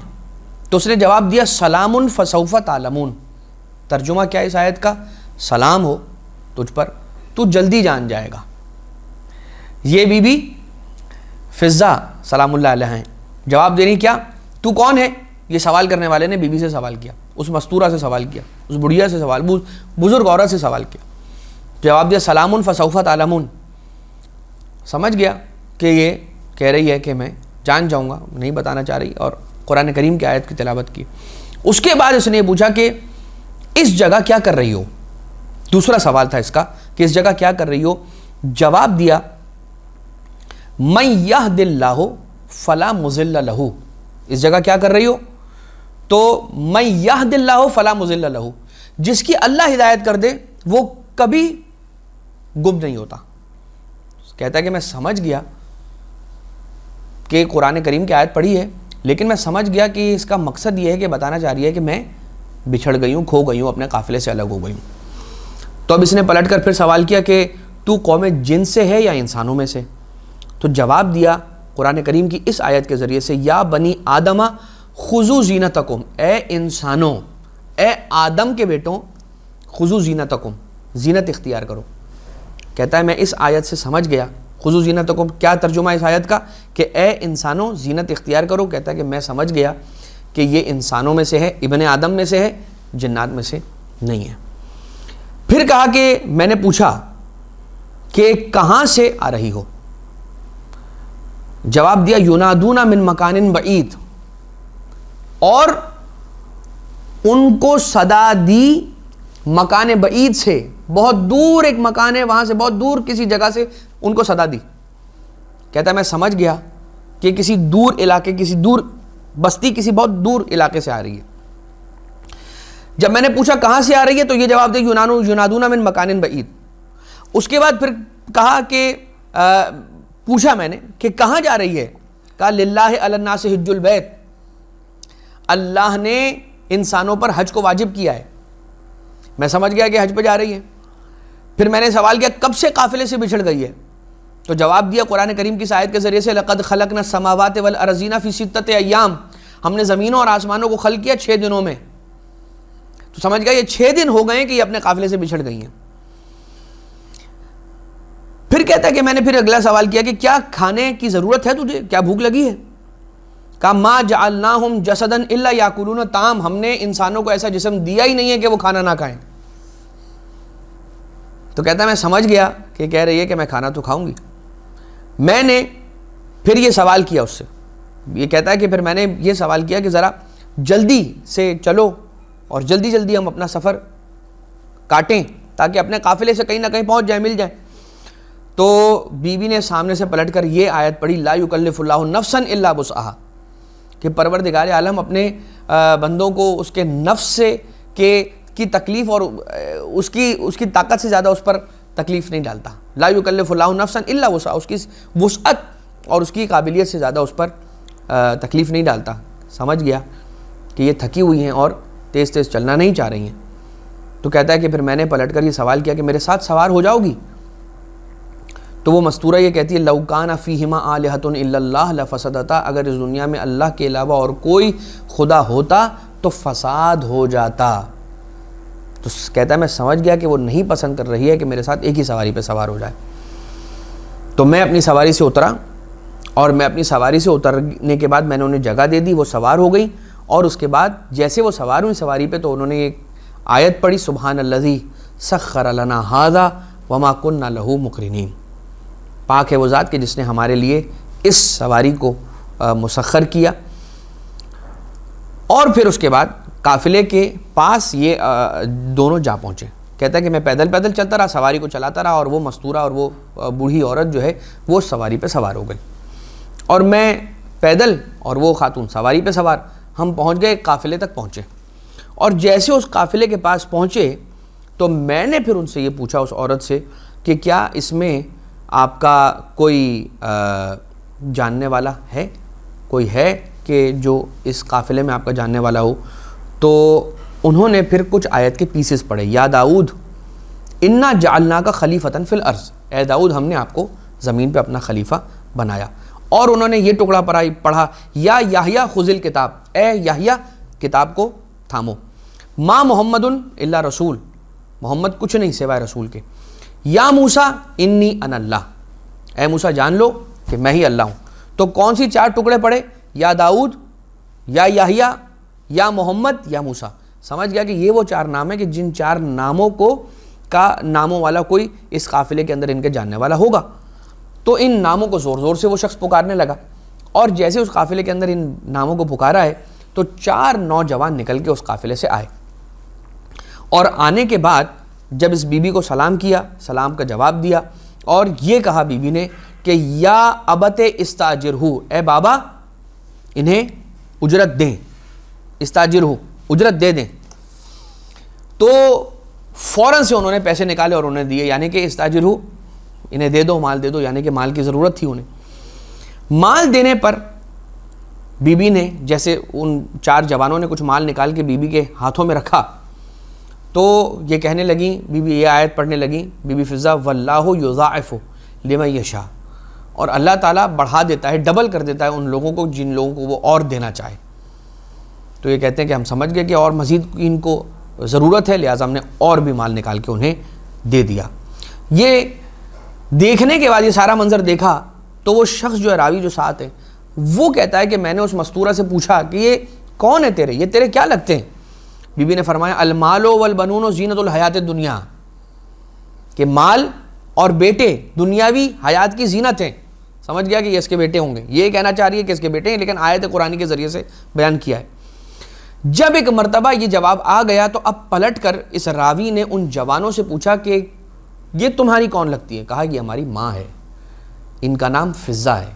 S1: تو اس نے جواب دیا، سلام فسوف تعلمون. ترجمہ کیا ہے اس آیت کا؟ سلام ہو تجھ پر، تو جلدی جان جائے گا. یہ بی بی فضہ سلام اللہ علیہ ہیں. جواب دے رہی کیا؟ تو کون ہے؟ یہ سوال کرنے والے نے بی بی سے سوال کیا، اس مستورہ سے سوال کیا، اس بڑھیا سے سوال، بزرگ عورت سے سوال کیا. جواب دیا سلام فسوف تعلمون. سمجھ گیا کہ یہ کہہ رہی ہے کہ میں جان جاؤں گا، نہیں بتانا چاہ رہی، اور قرآن کریم کی آیت کی تلاوت کی. اس کے بعد اس نے یہ پوچھا کہ اس جگہ کیا کر رہی ہو. دوسرا سوال تھا اس کا کہ اس جگہ کیا کر رہی ہو. جواب دیا من یہد اللہ فلا مضل لہ. اس جگہ کیا کر رہی ہو؟ تو من یہد اللہ فلا مضل لہ، جس کی اللہ ہدایت کر دے وہ کبھی گم نہیں ہوتا. کہتا ہے کہ میں سمجھ گیا کہ قرآن کریم کی آیت پڑھی ہے، لیکن میں سمجھ گیا کہ اس کا مقصد یہ ہے کہ بتانا چاہ رہی ہے کہ میں بچھڑ گئی ہوں، کھو گئی ہوں، اپنے قافلے سے الگ ہو گئی ہوں. تو اب اس نے پلٹ کر پھر سوال کیا کہ تو قوم جن سے ہے یا انسانوں میں سے؟ تو جواب دیا قرآن کریم کی اس آیت کے ذریعے سے، یا بنی آدم خذوا زینتکم، اے انسانوں، اے آدم کے بیٹوں، خذوا زینتکم، زینت اختیار کرو. کہتا ہے میں اس آیت سے سمجھ گیا. خذوا زینتکم کیا ترجمہ اس آیت کا؟ کہ اے انسانوں زینت اختیار کرو. کہتا ہے کہ میں سمجھ گیا کہ یہ انسانوں میں سے ہے، ابن آدم میں سے ہے، جنات میں سے نہیں ہے. پھر کہا کہ میں نے پوچھا کہ کہاں سے آ رہی ہو. جواب دیا ینادون من مکان بعید، اور ان کو صدا دی مکان بعید سے، بہت دور ایک مکان ہے وہاں سے، بہت دور کسی جگہ سے ان کو صدا دی. کہتا ہے میں سمجھ گیا کہ کسی دور علاقے، کسی دور بستی، کسی بہت دور علاقے سے آ رہی ہے. جب میں نے پوچھا کہاں سے آ رہی ہے تو یہ جواب دے ینادون من مکان بعید. اس کے بعد پھر کہا کہ پوچھا میں نے کہ کہاں جا رہی ہے؟ کہا للہ علی الناس حج البیت، اللہ نے انسانوں پر حج کو واجب کیا ہے. میں سمجھ گیا کہ حج پہ جا رہی ہے. پھر میں نے سوال کیا کب سے قافلے سے بچھڑ گئی ہے؟ تو جواب دیا قرآن کریم کی اس آیت کے ذریعے سے، لقد خلقنا السماوات والارضین فی ستۃ ایام، ہم نے زمینوں اور آسمانوں کو خلق کیا 6 دنوں میں. تو سمجھ گیا یہ 6 دن ہو گئے کہ یہ اپنے قافلے سے بچھڑ گئی ہیں. پھر کہتا ہے کہ میں نے پھر اگلا سوال کیا کہ کیا کھانے کی ضرورت ہے تجھے، کیا بھوک لگی ہے؟ کہا ما جعلناہم جسدا الا یاکلون الطعام، ہم نے انسانوں کو ایسا جسم دیا ہی نہیں ہے کہ وہ کھانا نہ کھائیں. تو کہتا ہے میں سمجھ گیا کہ کہہ رہی ہے کہ میں کھانا تو کھاؤں گی. میں نے پھر یہ سوال کیا اس سے، یہ کہتا ہے کہ پھر میں نے یہ سوال کیا کہ ذرا جلدی سے چلو اور جلدی جلدی ہم اپنا سفر کاٹیں تاکہ اپنے قافلے سے کہیں نہ کہیں پہنچ جائیں، مل جائیں۔ تو بی بی نے سامنے سے پلٹ کر یہ آیت پڑھی، لا یکلف اللہ نفسا الا وسعہا، کہ پروردگار عالم اپنے بندوں کو اس کے نفس سے کی تکلیف اور اس کی طاقت سے زیادہ اس پر تکلیف نہیں ڈالتا۔ لا یکلف اللہ نفسا الا وسعہا، اس کی وسعت اور اس کی قابلیت سے زیادہ اس پر تکلیف نہیں ڈالتا۔ سمجھ گیا کہ یہ تھکی ہوئی ہیں اور تیز تیز چلنا نہیں چاہ رہی ہیں، تو کہتا ہے کہ پھر میں نے پلٹ کر یہ سوال کیا کہ میرے ساتھ سوار ہو جاؤ گی؟ تو وہ مستورہ یہ کہتی ہے، لو کان فیہما آلہۃ الا اللہ لفسدتا، اگر اس دنیا میں اللہ کے علاوہ اور کوئی خدا ہوتا تو فساد ہو جاتا۔ تو کہتا ہے میں سمجھ گیا کہ وہ نہیں پسند کر رہی ہے کہ میرے ساتھ ایک ہی سواری پہ سوار ہو جائے۔ تو میں اپنی سواری سے اترا، اور میں اپنی سواری سے اترنے کے بعد میں نے انہیں جگہ دے دی، وہ سوار ہو گئی، اور اس کے بعد جیسے وہ سوار ہوئی سواری پہ تو انہوں نے ایک آیت پڑھی، سبحان الذی سخر لنا ھذا وما کنا لہ مقرنین، پاک ہے وہ ذات کہ جس نے ہمارے لیے اس سواری کو مسخر کیا۔ اور پھر اس کے بعد قافلے کے پاس یہ دونوں جا پہنچے۔ کہتا ہے کہ میں پیدل پیدل چلتا رہا، سواری کو چلاتا رہا، اور وہ مستورہ اور وہ بوڑھی عورت جو ہے وہ سواری پہ سوار ہو گئی، اور میں پیدل اور وہ خاتون سواری پہ سوار، ہم پہنچ گئے، قافلے تک پہنچے۔ اور جیسے اس قافلے کے پاس پہنچے تو میں نے پھر ان سے یہ پوچھا، اس عورت سے، کہ کیا اس میں آپ کا کوئی جاننے والا ہے، کوئی ہے کہ جو اس قافلے میں آپ کا جاننے والا ہو؟ تو انہوں نے پھر کچھ آیت کے پیسز پڑھے، یا داؤد انا جعلناک خلیفۃ فی الارض، اے داؤد ہم نے آپ کو زمین پہ اپنا خلیفہ بنایا۔ اور انہوں نے یہ ٹکڑا پڑھا، یا یحییٰ خذ الکتاب، اے یحییٰ کتاب کو تھامو، ما محمد الا رسول، محمد کچھ نہیں سوائے رسول کے، یا موسیٰ انی انا اللہ، اے موسیٰ جان لو کہ میں ہی اللہ ہوں۔ تو کون سی 4 ٹکڑے پڑے؟ یا داؤد، یا یحییٰ، یا محمد، یا موسیٰ۔ سمجھ گیا کہ یہ وہ 4 نام ہیں کہ جن 4 ناموں کا ناموں والا کوئی اس قافلے کے اندر ان کے جاننے والا ہوگا۔ تو ان ناموں کو زور زور سے وہ شخص پکارنے لگا، اور جیسے اس قافلے کے اندر ان ناموں کو پکارا ہے تو 4 نوجوان نکل کے اس قافلے سے آئے، اور آنے کے بعد جب اس بی بی کو سلام کیا، سلام کا جواب دیا، اور یہ کہا بی بی نے کہ یا ابت استاجرہ، اے بابا انہیں اجرت دیں، استاجرہ اجرت دے دیں۔ تو فوراً سے انہوں نے پیسے نکالے اور انہیں دیے، یعنی کہ استاجرہ انہیں دے دو، مال دے دو، یعنی کہ مال کی ضرورت تھی انہیں۔ مال دینے پر بی بی نے، جیسے ان 4 جوانوں نے کچھ مال نکال کے بی بی کے ہاتھوں میں رکھا، تو یہ کہنے لگیں، بی بی یہ آیت پڑھنے لگیں، بی بی فضہ، واللہ یضاعف لمن یشاء، اور اللہ تعالیٰ بڑھا دیتا ہے، ڈبل کر دیتا ہے ان لوگوں کو جن لوگوں کو وہ اور دینا چاہے۔ تو یہ کہتے ہیں کہ ہم سمجھ گئے کہ اور مزید ان کو ضرورت ہے، لہٰذا ہم نے اور بھی مال نکال کے انہیں دے دیا۔ یہ دیکھنے کے بعد، یہ سارا منظر دیکھا تو وہ شخص جو ہے، راوی جو ساتھ ہے، وہ کہتا ہے کہ میں نے اس مستورہ سے پوچھا کہ یہ کون ہے تیرے، یہ تیرے کیا لگتے ہیں؟ بی بی نے فرمایا المال والبنون زینت الحیات الدنیا، کہ مال اور بیٹے دنیاوی حیات کی زینت ہیں۔ سمجھ گیا کہ یہ اس کے بیٹے ہوں گے، یہ کہنا چاہ رہی ہے کہ اس کے بیٹے ہیں، لیکن آیت قرآن کے ذریعے سے بیان کیا ہے۔ جب ایک مرتبہ یہ جواب آ گیا تو اب پلٹ کر اس راوی نے ان جوانوں سے پوچھا کہ یہ تمہاری کون لگتی ہے؟ کہا یہ ہماری ماں ہے، ان کا نام فضہ ہے،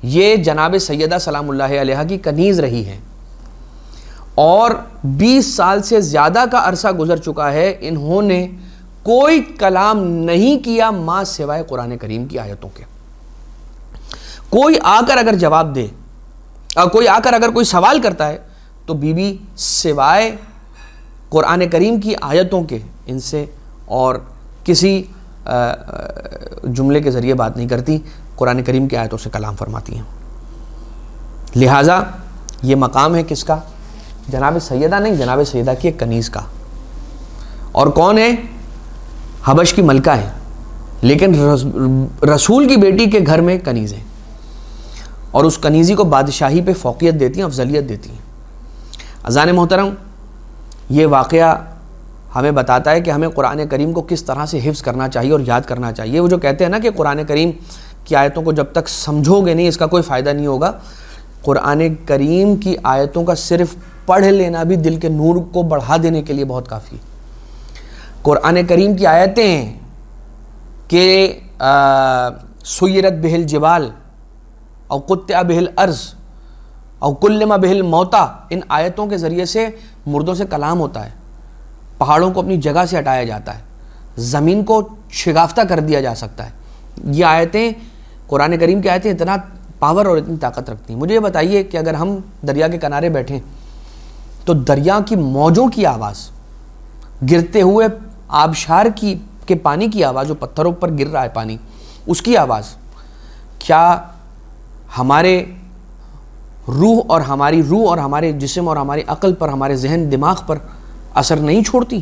S1: یہ جناب سیدہ سلام اللہ علیہا کی کنیز رہی ہیں، اور 20 سال سے زیادہ کا عرصہ گزر چکا ہے، انہوں نے کوئی کلام نہیں کیا ماں سوائے قرآن کریم کی آیتوں کے۔ کوئی آ کر اگر جواب دے، کوئی آ کر اگر کوئی سوال کرتا ہے تو بی بی سوائے قرآن کریم کی آیتوں کے ان سے اور کسی جملے کے ذریعے بات نہیں کرتی، قرآن کریم کی آیتوں سے کلام فرماتی ہیں۔ لہٰذا یہ مقام ہے کس کا؟ جناب سیدہ نہیں، جناب سیدہ کی ایک کنیز کا۔ اور کون ہے؟ حبش کی ملکہ ہے، لیکن رسول کی بیٹی کے گھر میں کنیز ہے، اور اس کنیزی کو بادشاہی پہ فوقیت دیتی ہیں، افضلیت دیتی ہیں۔ اذان محترم، یہ واقعہ ہمیں بتاتا ہے کہ ہمیں قرآن کریم کو کس طرح سے حفظ کرنا چاہیے اور یاد کرنا چاہیے۔ وہ جو کہتے ہیں نا کہ قرآن کریم کی آیتوں کو جب تک سمجھو گے نہیں اس کا کوئی فائدہ نہیں ہوگا، قرآن کریم کی آیتوں کا صرف پڑھ لینا بھی دل کے نور کو بڑھا دینے کے لیے بہت کافی ہے۔ قرآن کریم کی آیتیں کہ سیرت بہ الجبال او قطع بہ الارض او کلم بہ الموتى، ان آیتوں کے ذریعے سے مردوں سے کلام ہوتا ہے، پہاڑوں کو اپنی جگہ سے ہٹایا جاتا ہے، زمین کو شگافتہ کر دیا جا سکتا ہے۔ یہ آیتیں، قرآن کریم کی آیتیں اتنا پاور اور اتنی طاقت رکھتی ہیں۔ مجھے یہ بتائیے کہ اگر ہم دریا کے کنارے بیٹھیں تو دریا کی موجوں کی آواز، گرتے ہوئے آبشار کے پانی کی آواز، جو پتھروں پر گر رہا ہے پانی، اس کی آواز کیا ہمارے روح اور ہمارے جسم اور ہماری عقل پر، ہمارے ذہن دماغ پر اثر نہیں چھوڑتی؟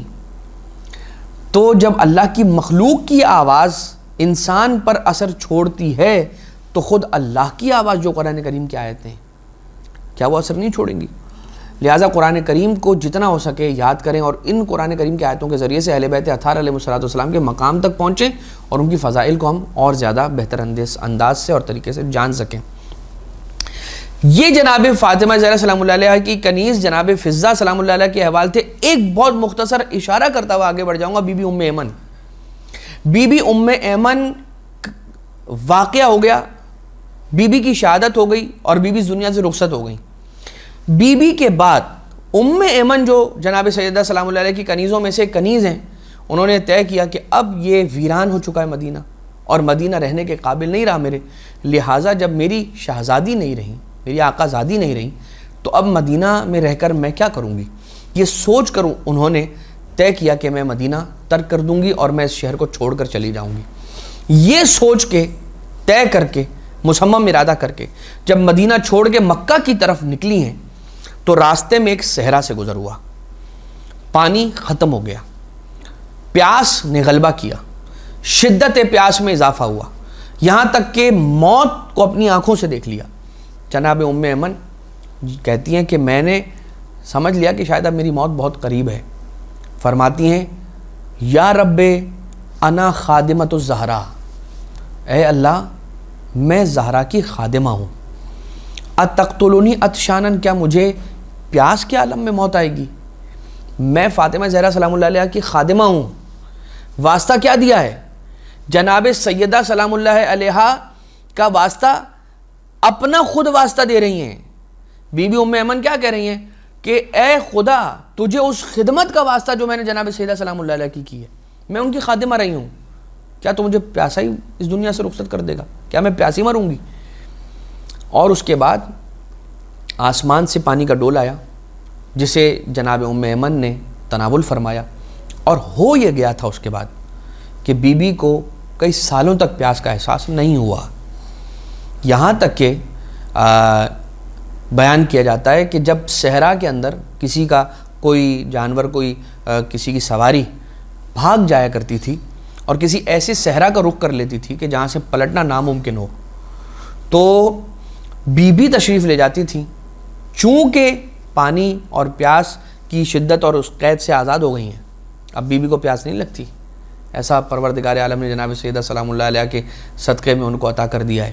S1: تو جب اللہ کی مخلوق کی آواز انسان پر اثر چھوڑتی ہے تو خود اللہ کی آواز جو قرآن کریم کی آیتیں ہیں، کیا وہ اثر نہیں چھوڑیں گی؟ لہٰذا قرآن کریم کو جتنا ہو سکے یاد کریں، اور ان قرآن کریم کی آیتوں کے ذریعے سے اہل بیت اطہار علیہ السلام کے مقام تک پہنچیں اور ان کی فضائل کو ہم اور زیادہ بہتر انداز سے اور طریقے سے جان سکیں۔ یہ جناب فاطمہ زہرا سلام اللہ علیہ کی کنیز جناب فضہ سلام اللہ علیہ کے احوال تھے۔ ایک بہت مختصر اشارہ کرتا ہوا آگے بڑھ جاؤں گا۔ بی بی ام ایمن، بی بی ام ایمن واقعہ ہو گیا، بی بی کی شہادت ہو گئی اور بی بی دنیا سے رخصت ہو گئی۔ بی بی کے بعد ام ایمن جو جناب سیدہ سلام اللہ علیہ کی کنیزوں میں سے کنیز ہیں، انہوں نے طے کیا کہ اب یہ ویران ہو چکا ہے مدینہ، اور مدینہ رہنے کے قابل نہیں رہا میرے، لہٰذا جب میری شہزادی نہیں رہی، میری آقا زادی نہیں رہی، تو اب مدینہ میں رہ کر میں کیا کروں گی؟ یہ سوچ کر انہوں نے طے کیا کہ میں مدینہ ترک کر دوں گی اور میں اس شہر کو چھوڑ کر چلی جاؤں گی۔ یہ سوچ کے، طے کر کے، مصمم ارادہ کر کے جب مدینہ چھوڑ کے مکہ کی طرف نکلی ہیں تو راستے میں ایک صحرا سے گزر ہوا، پانی ختم ہو گیا، پیاس نے غلبہ کیا، شدت پیاس میں اضافہ ہوا، یہاں تک کہ موت کو اپنی آنکھوں سے دیکھ لیا۔ جناب ام ایمن کہتی ہیں کہ میں نے سمجھ لیا کہ شاید اب میری موت بہت قریب ہے۔ فرماتی ہیں یا رب انا خادمۃ الزہرا، اے اللہ میں زہرا کی خادمہ ہوں، اتقتلونی عطشانا، کیا مجھے پیاس کے عالم میں موت آئے گی؟ میں فاطمہ زہرا سلام اللہ علیہ کی خادمہ ہوں، واسطہ کیا دیا ہے؟ جناب سیدہ سلام اللہ علیہ کا واسطہ اپنا خود واسطہ دے رہی ہیں۔ بی بی ام ایمن کیا کہہ رہی ہیں کہ اے خدا تجھے اس خدمت کا واسطہ جو میں نے جناب سیدہ سلام اللہ علیہ کی ہے، میں ان کی خادمہ رہی ہوں، کیا تو مجھے پیاسا ہی اس دنیا سے رخصت کر دے گا؟ کیا میں پیاسی مروں گی؟ اور اس کے بعد آسمان سے پانی کا ڈول آیا جسے جناب ام ایمن نے تناول فرمایا، اور ہو یہ گیا تھا اس کے بعد کہ بی بی کو کئی سالوں تک پیاس کا احساس نہیں ہوا، یہاں تک کہ بیان کیا جاتا ہے کہ جب صحرا کے اندر کسی کا کوئی جانور، کوئی کسی کی سواری بھاگ جایا کرتی تھی اور کسی ایسے صحرا کا رخ کر لیتی تھی کہ جہاں سے پلٹنا ناممکن ہو، تو بی بی تشریف لے جاتی تھی، چونکہ پانی اور پیاس کی شدت اور اس قید سے آزاد ہو گئی ہیں، اب بی بی کو پیاس نہیں لگتی، ایسا پروردگار عالم نے جناب سیدہ سلام اللہ علیہ کے صدقے میں ان کو عطا کر دیا ہے۔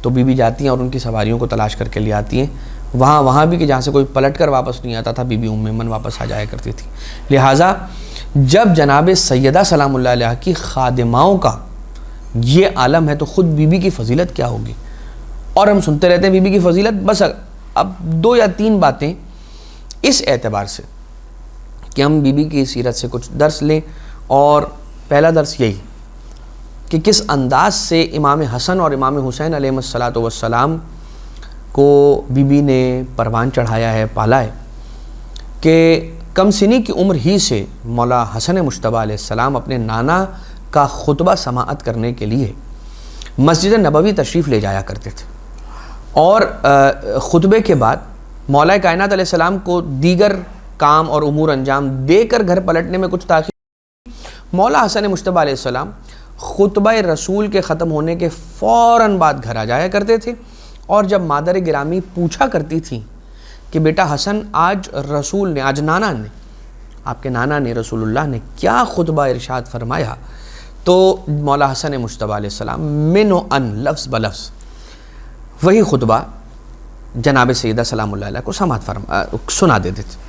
S1: تو بی بی جاتی ہیں اور ان کی سواریوں کو تلاش کر کے لے آتی ہیں، وہاں بھی کہ جہاں سے کوئی پلٹ کر واپس نہیں آتا تھا، بی بی ام ایمن واپس آ جایا کرتی تھی۔ لہٰذا جب جناب سیدہ سلام اللہ علیہ کی خادماؤں کا یہ عالم ہے تو خود بی بی کی فضیلت کیا ہوگی؟ اور ہم سنتے رہتے ہیں بی بی کی فضیلت، بس اب 2 یا 3 باتیں اس اعتبار سے کہ ہم بی بی کی سیرت سے کچھ درس لیں، اور پہلا درس یہی کہ کس انداز سے امام حسن اور امام حسین علیہ السلام کو بی بی نے پروان چڑھایا ہے، پالا ہے، کہ کم سنی کی عمر ہی سے مولا حسن مجتبیٰ علیہ السلام اپنے نانا کا خطبہ سماعت کرنے کے لیے مسجد نبوی تشریف لے جایا کرتے تھے، اور خطبے کے بعد مولا کائنات علیہ السلام کو دیگر کام اور امور انجام دے کر گھر پلٹنے میں کچھ تاخیر، مولا حسن مجتبیٰ علیہ السلام خطبہ رسول کے ختم ہونے کے فوراً بعد گھر آ جایا کرتے تھے، اور جب مادر گرامی پوچھا کرتی تھی کہ بیٹا حسن آج رسول نے، آج نانا نے، آپ کے نانا نے، رسول اللہ نے کیا خطبہ ارشاد فرمایا، تو مولا حسن مجتبیٰ علیہ السلام من و ان، لفظ بلفظ وہی خطبہ جناب سیدہ سلام اللہ علیہ کو سنا دیتے تھے۔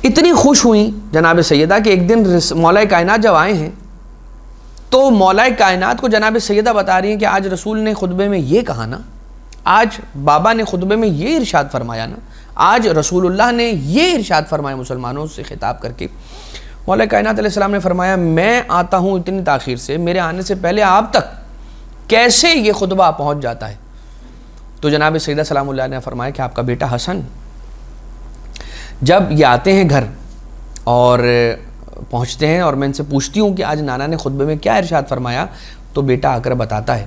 S1: اتنی خوش ہوئیں جناب سیدہ کہ ایک دن مولا کائنات جب آئے ہیں تو مولا کائنات کو جناب سیدہ بتا رہی ہیں کہ آج رسول نے خطبے میں یہ کہا نا، آج بابا نے خطبے میں یہ ارشاد فرمایا نا، آج رسول اللہ نے یہ ارشاد فرمایا مسلمانوں سے خطاب کر کے۔ مولا کائنات علیہ السلام نے فرمایا میں آتا ہوں اتنی تاخیر سے، میرے آنے سے پہلے آپ تک کیسے یہ خطبہ پہنچ جاتا ہے؟ تو جناب سیدہ سلام اللہ نے فرمایا کہ آپ کا بیٹا حسن جب یہ آتے ہیں گھر اور پہنچتے ہیں اور میں ان سے پوچھتی ہوں کہ آج نانا نے خطبے میں کیا ارشاد فرمایا، تو بیٹا آ کر بتاتا ہے۔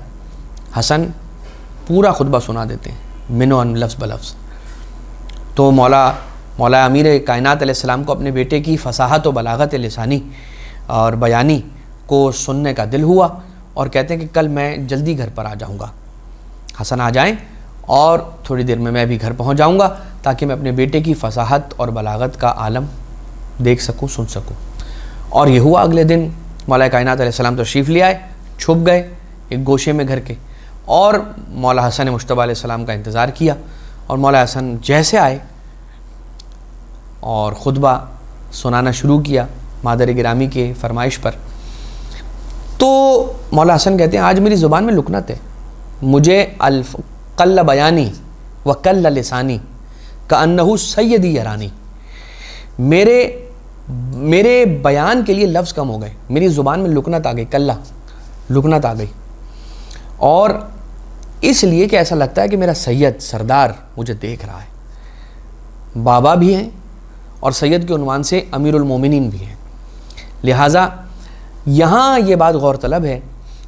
S1: حسن پورا خطبہ سنا دیتے ہیں منو ان لفظ بلفظ۔ تو مولا امیر کائنات علیہ السلام کو اپنے بیٹے کی فصاحت و بلاغت لسانی اور بیانی کو سننے کا دل ہوا اور کہتے ہیں کہ کل میں جلدی گھر پر آ جاؤں گا، حسن آ جائیں اور تھوڑی دیر میں بھی گھر پہنچ جاؤں گا تاکہ میں اپنے بیٹے کی فصاحت اور بلاغت کا عالم دیکھ سکوں، سن سکوں۔ اور یہ ہوا، اگلے دن مولا کائنات علیہ السلام تشریف لے آئے، چھپ گئے ایک گوشے میں گھر کے، اور مولا حسن مجتبیٰ علیہ السلام کا انتظار کیا۔ اور مولا حسن جیسے آئے اور خطبہ سنانا شروع کیا مادر گرامی کے فرمائش پر، تو مولا حسن کہتے ہیں آج میری زبان میں لکنت ہے، مجھے قل بیانی و قل لسانی کأنہ سیدی یرانی، میرے بیان کے لیے لفظ کم ہو گئے، میری زبان میں لکنت آ گئی، لکنت آ گئی، اور اس لیے کہ ایسا لگتا ہے کہ میرا سید سردار مجھے دیکھ رہا ہے، بابا بھی ہیں اور سید کے عنوان سے امیر المومنین بھی ہیں۔ لہٰذا یہاں یہ بات غور طلب ہے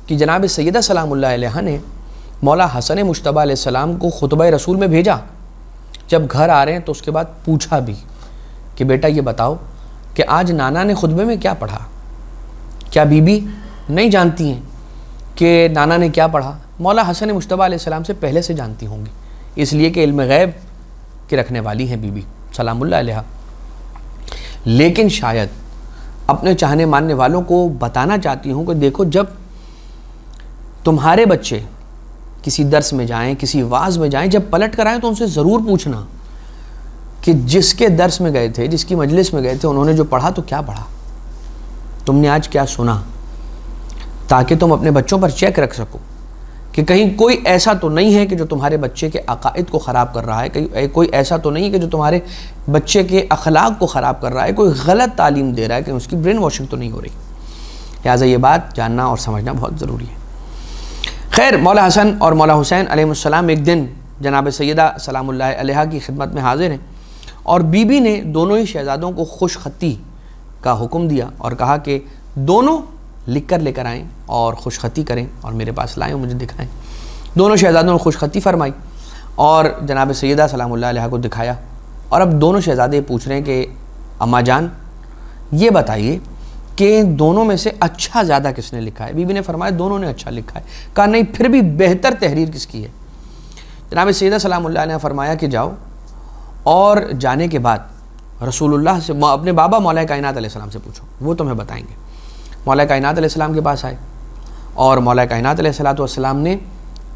S1: کہ جناب سیدہ سلام اللہ علیہ نے مولا حسن مجتبیٰ علیہ السلام کو خطبہ رسول میں بھیجا، جب گھر آ رہے ہیں تو اس کے بعد پوچھا بھی کہ بیٹا یہ بتاؤ کہ آج نانا نے خطبے میں کیا پڑھا؟ کیا بی بی نہیں جانتی ہیں کہ نانا نے کیا پڑھا؟ مولا حسن مجتبیٰ علیہ السلام سے پہلے سے جانتی ہوں گی، اس لیے کہ علم غیب کے رکھنے والی ہیں بی بی سلام اللہ علیہ۔ لیکن شاید اپنے چاہنے ماننے والوں کو بتانا چاہتی ہوں کہ دیکھو، جب تمہارے بچے کسی درس میں جائیں، کسی واعظ میں جائیں، جب پلٹ کر آئیں تو ان سے ضرور پوچھنا کہ جس کے درس میں گئے تھے، جس کی مجلس میں گئے تھے، انہوں نے جو پڑھا تو کیا پڑھا، تم نے آج کیا سنا، تاکہ تم اپنے بچوں پر چیک رکھ سکو کہ کہیں کوئی ایسا تو نہیں ہے کہ جو تمہارے بچے کے عقائد کو خراب کر رہا ہے، کوئی ایسا تو نہیں ہے کہ جو تمہارے بچے کے اخلاق کو خراب کر رہا ہے، کوئی غلط تعلیم دے رہا ہے، کہ اس کی برین واشنگ تو نہیں ہو رہی۔ لہٰذا یہ بات جاننا اور سمجھنا بہت ضروری ہے۔ خیر، مولا حسن اور مولا حسین علیہ السلام ایک دن جناب سیدہ سلام اللہ علیہ کی خدمت میں حاضر ہیں، اور بی بی نے دونوں ہی شہزادوں کو خوش خطی کا حکم دیا اور کہا کہ دونوں لکھ کر لے کر آئیں اور خوش خطی کریں اور میرے پاس لائیں اور مجھے دکھائیں۔ دونوں شہزادوں نے خوش خطی فرمائی اور جناب سیدہ سلام اللہ علیہ کو دکھایا، اور اب دونوں شہزادے پوچھ رہے ہیں کہ اماں جان یہ بتائیے کہ دونوں میں سے اچھا زیادہ کس نے لکھا ہے؟ بی بی نے فرمایا دونوں نے اچھا لکھا ہے۔ کہا نہیں، پھر بھی بہتر تحریر کس کی ہے؟ جناب سیدہ سلام اللہ علیہ نے فرمایا کہ جاؤ، اور جانے کے بعد رسول اللہ سے اپنے بابا مولا کائنات علیہ السلام سے پوچھو، وہ تمہیں بتائیں گے۔ مولا کائنات علیہ السلام کے پاس آئے اور مولا کائنات علیہ السلام نے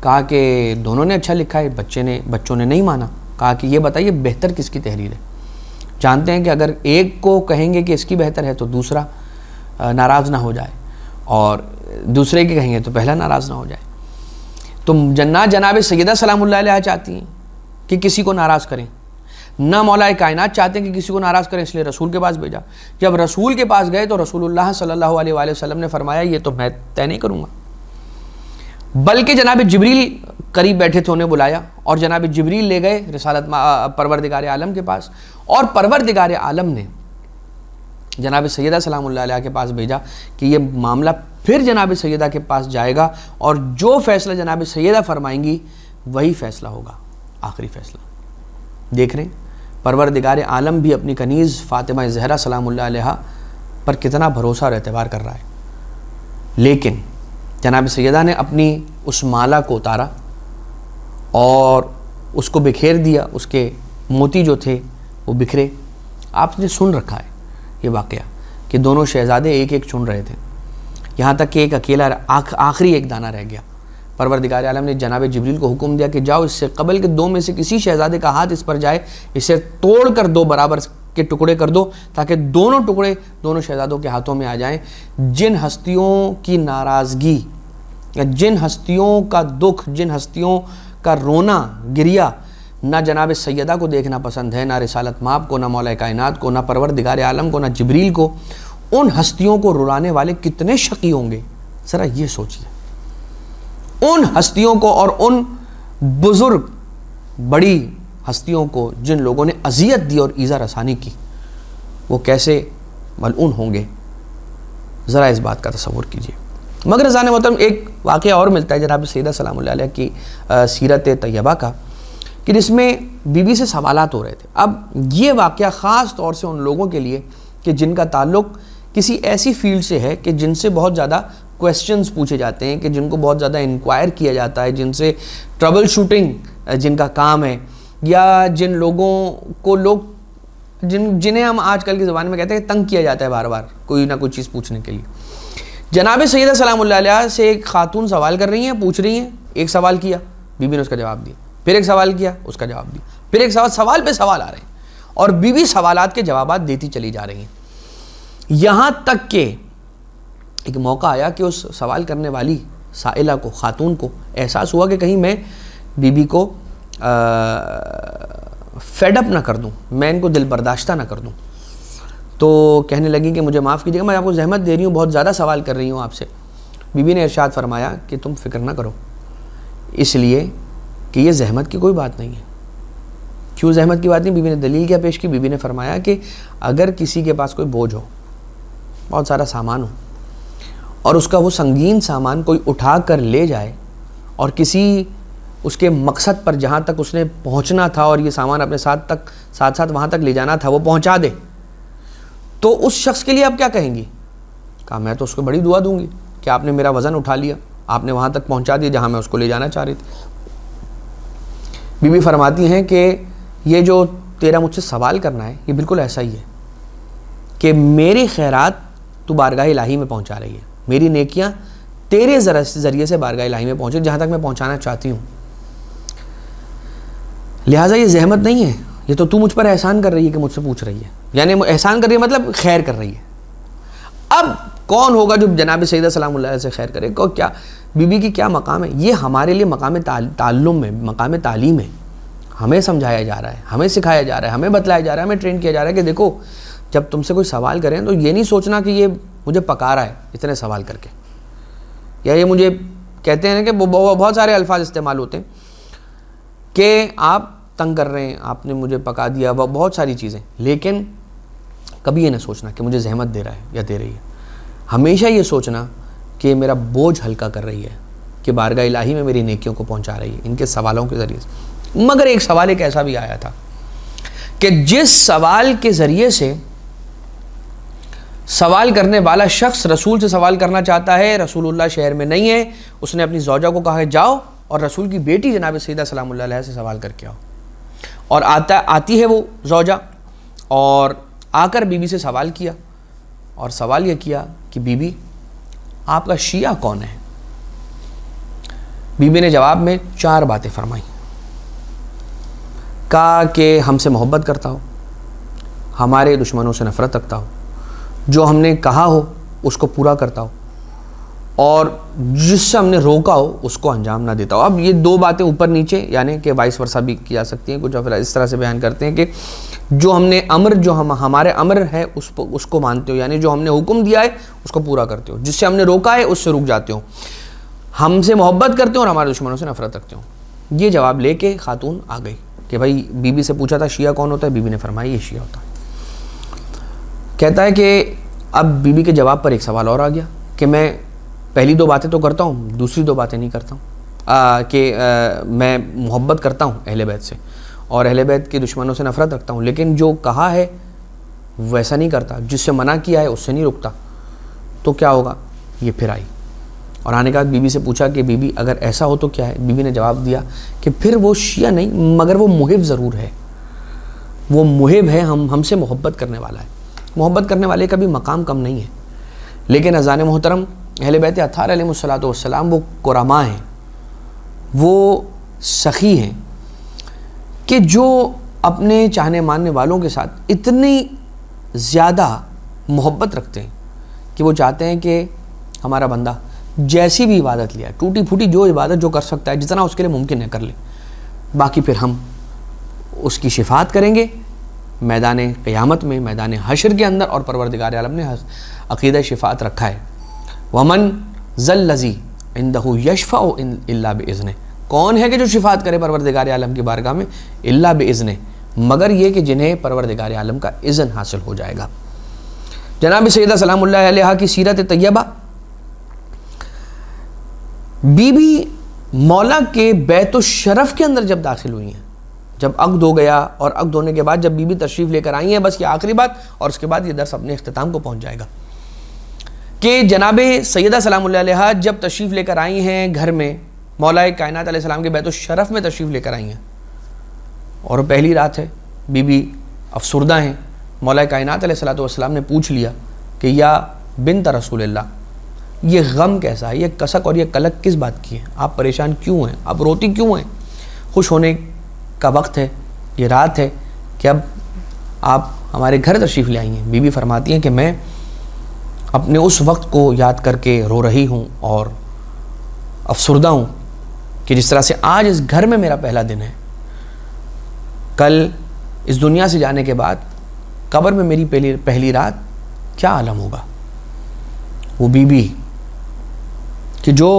S1: کہا کہ دونوں نے اچھا لکھا ہے، بچوں نے نہیں مانا، کہا کہ یہ بتائیے بہتر کس کی تحریر ہے؟ جانتے ہیں کہ اگر ایک کو کہیں گے کہ اس کی بہتر ہے تو دوسرا ناراض نہ ہو جائے، اور دوسرے کے کہیں گے تو پہلا ناراض نہ ہو جائے۔ تو جناب سیدہ سلام اللہ علیہ چاہتی ہیں کہ کسی کو ناراض کریں، نہ مولا کائنات چاہتے ہیں کہ کسی کو ناراض کریں، اس لیے رسول کے پاس بھیجا۔ جب رسول کے پاس گئے تو رسول اللہ صلی اللہ علیہ وآلہ وسلم نے فرمایا یہ تو میں طے نہیں کروں گا، بلکہ جناب جبریل قریب بیٹھے تھے، انہیں بلایا اور جناب جبریل لے گئے رسالت پروردگار عالم کے پاس، اور پروردگار عالم نے جناب سیدہ سلام اللہ علیہ کے پاس بھیجا کہ یہ معاملہ پھر جناب سیدہ کے پاس جائے گا، اور جو فیصلہ جناب سیدہ فرمائیں گی وہی فیصلہ ہوگا، آخری فیصلہ۔ دیکھ رہے ہیں پروردگار عالم بھی اپنی کنیز فاطمہ زہرا سلام اللہ علیہ پر کتنا بھروسہ اور اعتبار کر رہا ہے، لیکن جناب سیدہ نے اپنی اس مالا کو اتارا اور اس کو بکھیر دیا، اس کے موتی جو تھے وہ بکھرے۔ آپ نے سن رکھا ہے یہ واقعہ کہ دونوں شہزادے ایک ایک چن رہے تھے، یہاں تک کہ ایک اکیلا آخری ایک دانہ رہ گیا۔ پروردگار عالم نے جناب جبریل کو حکم دیا کہ جاؤ اس سے قبل کہ دو میں سے کسی شہزادے کا ہاتھ اس پر جائے اسے توڑ کر دو برابر کے ٹکڑے کر دو تاکہ دونوں ٹکڑے دونوں شہزادوں کے ہاتھوں میں آ جائیں۔ جن ہستیوں کی ناراضگی یا جن ہستیوں کا دکھ، جن ہستیوں کا رونا گریا نہ جناب سیدہ کو دیکھنا پسند ہے، نہ رسالت مآب کو، نہ مولا کائنات کو، نہ پروردگار عالم کو، نہ جبریل کو، ان ہستیوں کو رلانے والے کتنے شقی ہوں گے، ذرا یہ سوچیے۔ ان ہستیوں کو اور ان بزرگ بڑی ہستیوں کو جن لوگوں نے اذیت دی اور ایذا رسانی کی، وہ کیسے ملعون ہوں گے، ذرا اس بات کا تصور کیجیے۔ مگر رضان محترم ایک واقعہ اور ملتا ہے جناب سیدہ سلام اللہ علیہ کی سیرت طیبہ کا، کہ جس میں بی بی سے سوالات ہو رہے تھے۔ اب یہ واقعہ خاص طور سے ان لوگوں کے لیے کہ جن کا تعلق کسی ایسی فیلڈ سے ہے کہ جن سے بہت زیادہ کویسچنز پوچھے جاتے ہیں، کہ جن کو بہت زیادہ انکوائر کیا جاتا ہے، جن سے ٹربل شوٹنگ جن کا کام ہے، یا جن لوگوں کو جنہیں ہم آج کل کی زبان میں کہتے ہیں تنگ کیا جاتا ہے بار بار کوئی نہ کوئی چیز پوچھنے کے لیے۔ جناب سیدہ سلام اللہ علیہ سے ایک خاتون سوال کر رہی ہیں، پوچھ رہی ہیں، ایک سوال کیا، بی بی نے اس کا جواب دیا، پھر ایک سوال کیا، اس کا جواب دیا، پھر ایک سوال پہ سوال آ رہے ہیں، اور بی بی سوالات کے جوابات دیتی چلی جا رہی ہیں، یہاں تک کہ ایک موقع آیا کہ اس سوال کرنے والی سائلہ کو، خاتون کو احساس ہوا کہ کہیں میں بی بی کو فیڈ اپ نہ کر دوں، میں ان کو دل برداشتہ نہ کر دوں، تو کہنے لگی کہ مجھے معاف کیجیے گا، میں آپ کو زحمت دے رہی ہوں، بہت زیادہ سوال کر رہی ہوں آپ سے۔ بی بی نے ارشاد فرمایا کہ تم فکر نہ کرو، اس لیے کہ یہ زحمت کی کوئی بات نہیں ہے۔ کیوں زحمت کی بات نہیں؟ بی بی نے دلیل کیا پیش کی؟ بی بی نے فرمایا کہ اگر کسی کے پاس کوئی بوجھ ہو، بہت سارا سامان ہو، اور اس کا وہ سنگین سامان کوئی اٹھا کر لے جائے اور کسی اس کے مقصد پر جہاں تک اس نے پہنچنا تھا اور یہ سامان اپنے ساتھ ساتھ وہاں تک لے جانا تھا وہ پہنچا دے، تو اس شخص کے لیے آپ کیا کہیں گی؟ کہا میں تو اس کو بڑی دعا دوں گی کہ آپ نے میرا وزن اٹھا لیا، آپ نے وہاں تک پہنچا دیا جہاں میں اس کو لے جانا چاہ رہی تھی۔ بی بی فرماتی ہیں کہ یہ جو تیرا مجھ سے سوال کرنا ہے یہ بالکل ایسا ہی ہے کہ میری خیرات تو بارگاہ الہی میں پہنچا رہی ہے، میری نیکیاں تیرے ذریعے سے بارگاہ الہی میں پہنچے جہاں تک میں پہنچانا چاہتی ہوں، لہٰذا یہ زحمت نہیں ہے، یہ تو مجھ پر احسان کر رہی ہے کہ مجھ سے پوچھ رہی ہے، یعنی احسان کر رہی ہے مطلب خیر کر رہی ہے۔ اب کون ہوگا جو جناب سیدہ سلام اللہ علیہ سے خیر کرے؟ کیا بی بی کی کیا مقام ہے؟ یہ ہمارے لیے مقام تعلم ہے، مقام تعلیم ہے، ہمیں سمجھایا جا رہا ہے، ہمیں سکھایا جا رہا ہے، ہمیں بتلایا جا رہا ہے، ہمیں ٹرین کیا جا رہا ہے کہ دیکھو جب تم سے کوئی سوال کریں تو یہ نہیں سوچنا کہ یہ مجھے پکا رہا ہے اتنے سوال کر کے، یا یہ مجھے کہتے ہیں کہ بہت سارے الفاظ استعمال ہوتے ہیں کہ آپ تنگ کر رہے ہیں، آپ نے مجھے پکا دیا، بہت ساری چیزیں، لیکن کبھی یہ نہ سوچنا کہ مجھے زحمت دے رہا ہے یا دے رہی ہے، ہمیشہ یہ سوچنا کہ میرا بوجھ ہلکا کر رہی ہے، کہ بارگاہ الہی میں میری نیکیوں کو پہنچا رہی ہے ان کے سوالوں کے ذریعے سے۔ مگر ایک سوال ایک ایسا بھی آیا تھا کہ جس سوال کے ذریعے سے سوال کرنے والا شخص رسول سے سوال کرنا چاہتا ہے، رسول اللہ شہر میں نہیں ہے، اس نے اپنی زوجہ کو کہا کہ جاؤ اور رسول کی بیٹی جناب سیدہ سلام اللہ علیہ سے سوال کر کے آؤ، اور آتی ہے وہ زوجہ، اور آ کر بی بی سے سوال کیا، اور سوال یہ کیا کہ بی بی آپ کا شیعہ کون ہے؟ بی بی نے جواب میں 4 باتیں فرمائیں، کہا کہ ہم سے محبت کرتا ہو، ہمارے دشمنوں سے نفرت رکھتا ہو، جو ہم نے کہا ہو اس کو پورا کرتا ہو، اور جس سے ہم نے روکا ہو اس کو انجام نہ دیتا ہو۔ اب یہ 2 باتیں اوپر نیچے یعنی کہ وائس ورثہ بھی کی جا سکتی ہیں، کچھ اس طرح سے بیان کرتے ہیں کہ جو ہم نے ہمارے امر ہے اس کو مانتے ہو، یعنی جو ہم نے حکم دیا ہے اس کو پورا کرتے ہو، جس سے ہم نے روکا ہے اس سے رک جاتے ہو، ہم سے محبت کرتے ہو اور ہمارے دشمنوں سے نفرت رکھتے ہو۔ یہ جواب لے کے خاتون آ گئی کہ بھائی بی بی سے پوچھا تھا شیعہ کون ہوتا ہے، بی بی نے فرمایا یہ شیعہ ہوتا ہے۔ کہتا ہے کہ اب بی بی کے جواب پر ایک سوال اور آ گیا کہ میں پہلی 2 باتیں تو کرتا ہوں، دوسری 2 باتیں نہیں کرتا ہوں، کہ میں محبت کرتا ہوں اہل بیت سے اور اہل بیت کے دشمنوں سے نفرت رکھتا ہوں، لیکن جو کہا ہے ویسا نہیں کرتا، جس سے منع کیا ہے اس سے نہیں رکتا، تو کیا ہوگا؟ یہ پھر آئی اور آنے کے بعد بی بی سے پوچھا کہ بی بی اگر ایسا ہو تو کیا ہے؟ بی بی نے جواب دیا کہ پھر وہ شیعہ نہیں مگر وہ محب ضرور ہے، وہ محب ہے، ہم سے محبت کرنے والا ہے۔ محبت کرنے والے کا بھی مقام کم نہیں ہے، لیکن اذان محترم اہل بیت اطہار علیہ الصلوۃ والسلام وہ کرما ہیں، وہ سخی ہیں کہ جو اپنے چاہنے ماننے والوں کے ساتھ اتنی زیادہ محبت رکھتے ہیں کہ وہ چاہتے ہیں کہ ہمارا بندہ جیسی بھی عبادت لیا، ٹوٹی پھوٹی جو عبادت جو کر سکتا ہے، جتنا اس کے لیے ممکن ہے کر لے، باقی پھر ہم اس کی شفاعت کریں گے میدان قیامت میں، میدان حشر کے اندر، اور پروردگار عالم نے عقیدہ شفاعت رکھا ہے۔ وَمَنْ ذَا الَّذِي عِنْدَهُ يَشْفَعُ إِلَّا بِإِذْنِهِ، کون ہے کہ جو شفاعت کرے پروردگار عالم کی بارگاہ میں؟ الا بِإِذْنِهِ، مگر یہ کہ جنہیں پروردگار عالم کا اذن حاصل ہو جائے گا۔ جناب سیدہ سلام اللہ علیہ کی سیرت طیبہ، بی بی مولا کے بیت الشرف کے اندر جب داخل ہوئی ہیں، جب عقد ہو گیا، اور عقد ہونے کے بعد جب بی بی تشریف لے کر آئی ہیں، بس یہ آخری بات، اور اس کے بعد یہ درس اپنے اختتام کو پہنچ جائے گا، کہ جناب سیدہ سلام اللہ علیہ جب تشریف لے کر آئی ہیں گھر میں، مولا کائنات علیہ السلام کے بیت الشرف میں تشریف لے کر آئی ہیں، اور پہلی رات ہے، بی بی افسردہ ہیں، مولا کائنات علیہ السلام نے پوچھ لیا کہ یا بنت رسول اللہ، یہ غم کیسا ہے، یہ کسک اور یہ کلک کس بات کی ہے، آپ پریشان کیوں ہیں، آپ روتی کیوں ہیں؟ خوش ہونے کا وقت ہے، یہ رات ہے کہ اب آپ ہمارے گھر تشریف لے آئی ہیں۔ بی بی فرماتی ہیں کہ میں اپنے اس وقت کو یاد کر کے رو رہی ہوں اور افسردہ ہوں کہ جس طرح سے آج اس گھر میں میرا پہلا دن ہے، کل اس دنیا سے جانے کے بعد قبر میں میری پہلی رات کیا عالم ہوگا۔ وہ بی بی کہ جو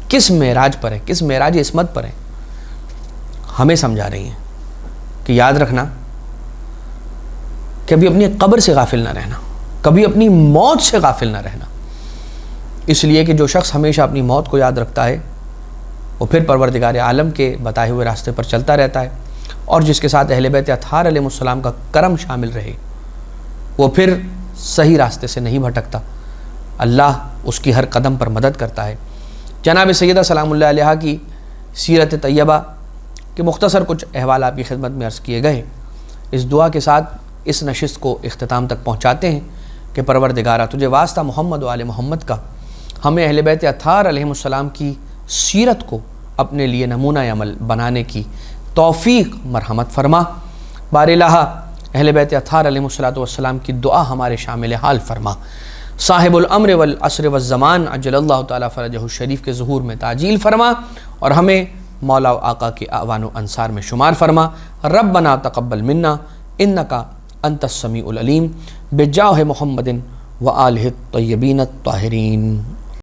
S1: کس معراج پر ہے، کس معراج عصمت پر ہے، ہمیں سمجھا رہی ہیں کہ یاد رکھنا، کبھی اپنی قبر سے غافل نہ رہنا، کبھی اپنی موت سے غافل نہ رہنا، اس لیے کہ جو شخص ہمیشہ اپنی موت کو یاد رکھتا ہے وہ پھر پروردگار عالم کے بتائے ہوئے راستے پر چلتا رہتا ہے، اور جس کے ساتھ اہل بیت اطہار علیہ السلام کا کرم شامل رہے وہ پھر صحیح راستے سے نہیں بھٹکتا، اللہ اس کی ہر قدم پر مدد کرتا ہے۔ جناب سیدہ سلام اللہ علیہ کی سیرت طیبہ کے مختصر کچھ احوال آپ کی خدمت میں عرض کیے گئے، اس دعا کے ساتھ اس نشست کو اختتام تک پہنچاتے ہیں کہ پروردگارہ تجھے واسطہ محمد و آل محمد کا، ہمیں اہل بیت اطہار علیہ السلام کی سیرت کو اپنے لیے نمونہ عمل بنانے کی توفیق مرحمت فرما۔ بار الہ اہل بیت اطہار علیہ السلام کی دعا ہمارے شامل حال فرما۔ صاحب الامر والعصر والزمان عجل اللہ تعالیٰ فرجہ الشریف کے ظہور میں تعجیل فرما، اور ہمیں مولا و آقا کے اعوان و انصار میں شمار فرما۔ ربنا تقبل منا انکا انت السمیع العلیم بجاہ محمد و آلہ الطیبین الطاہرین۔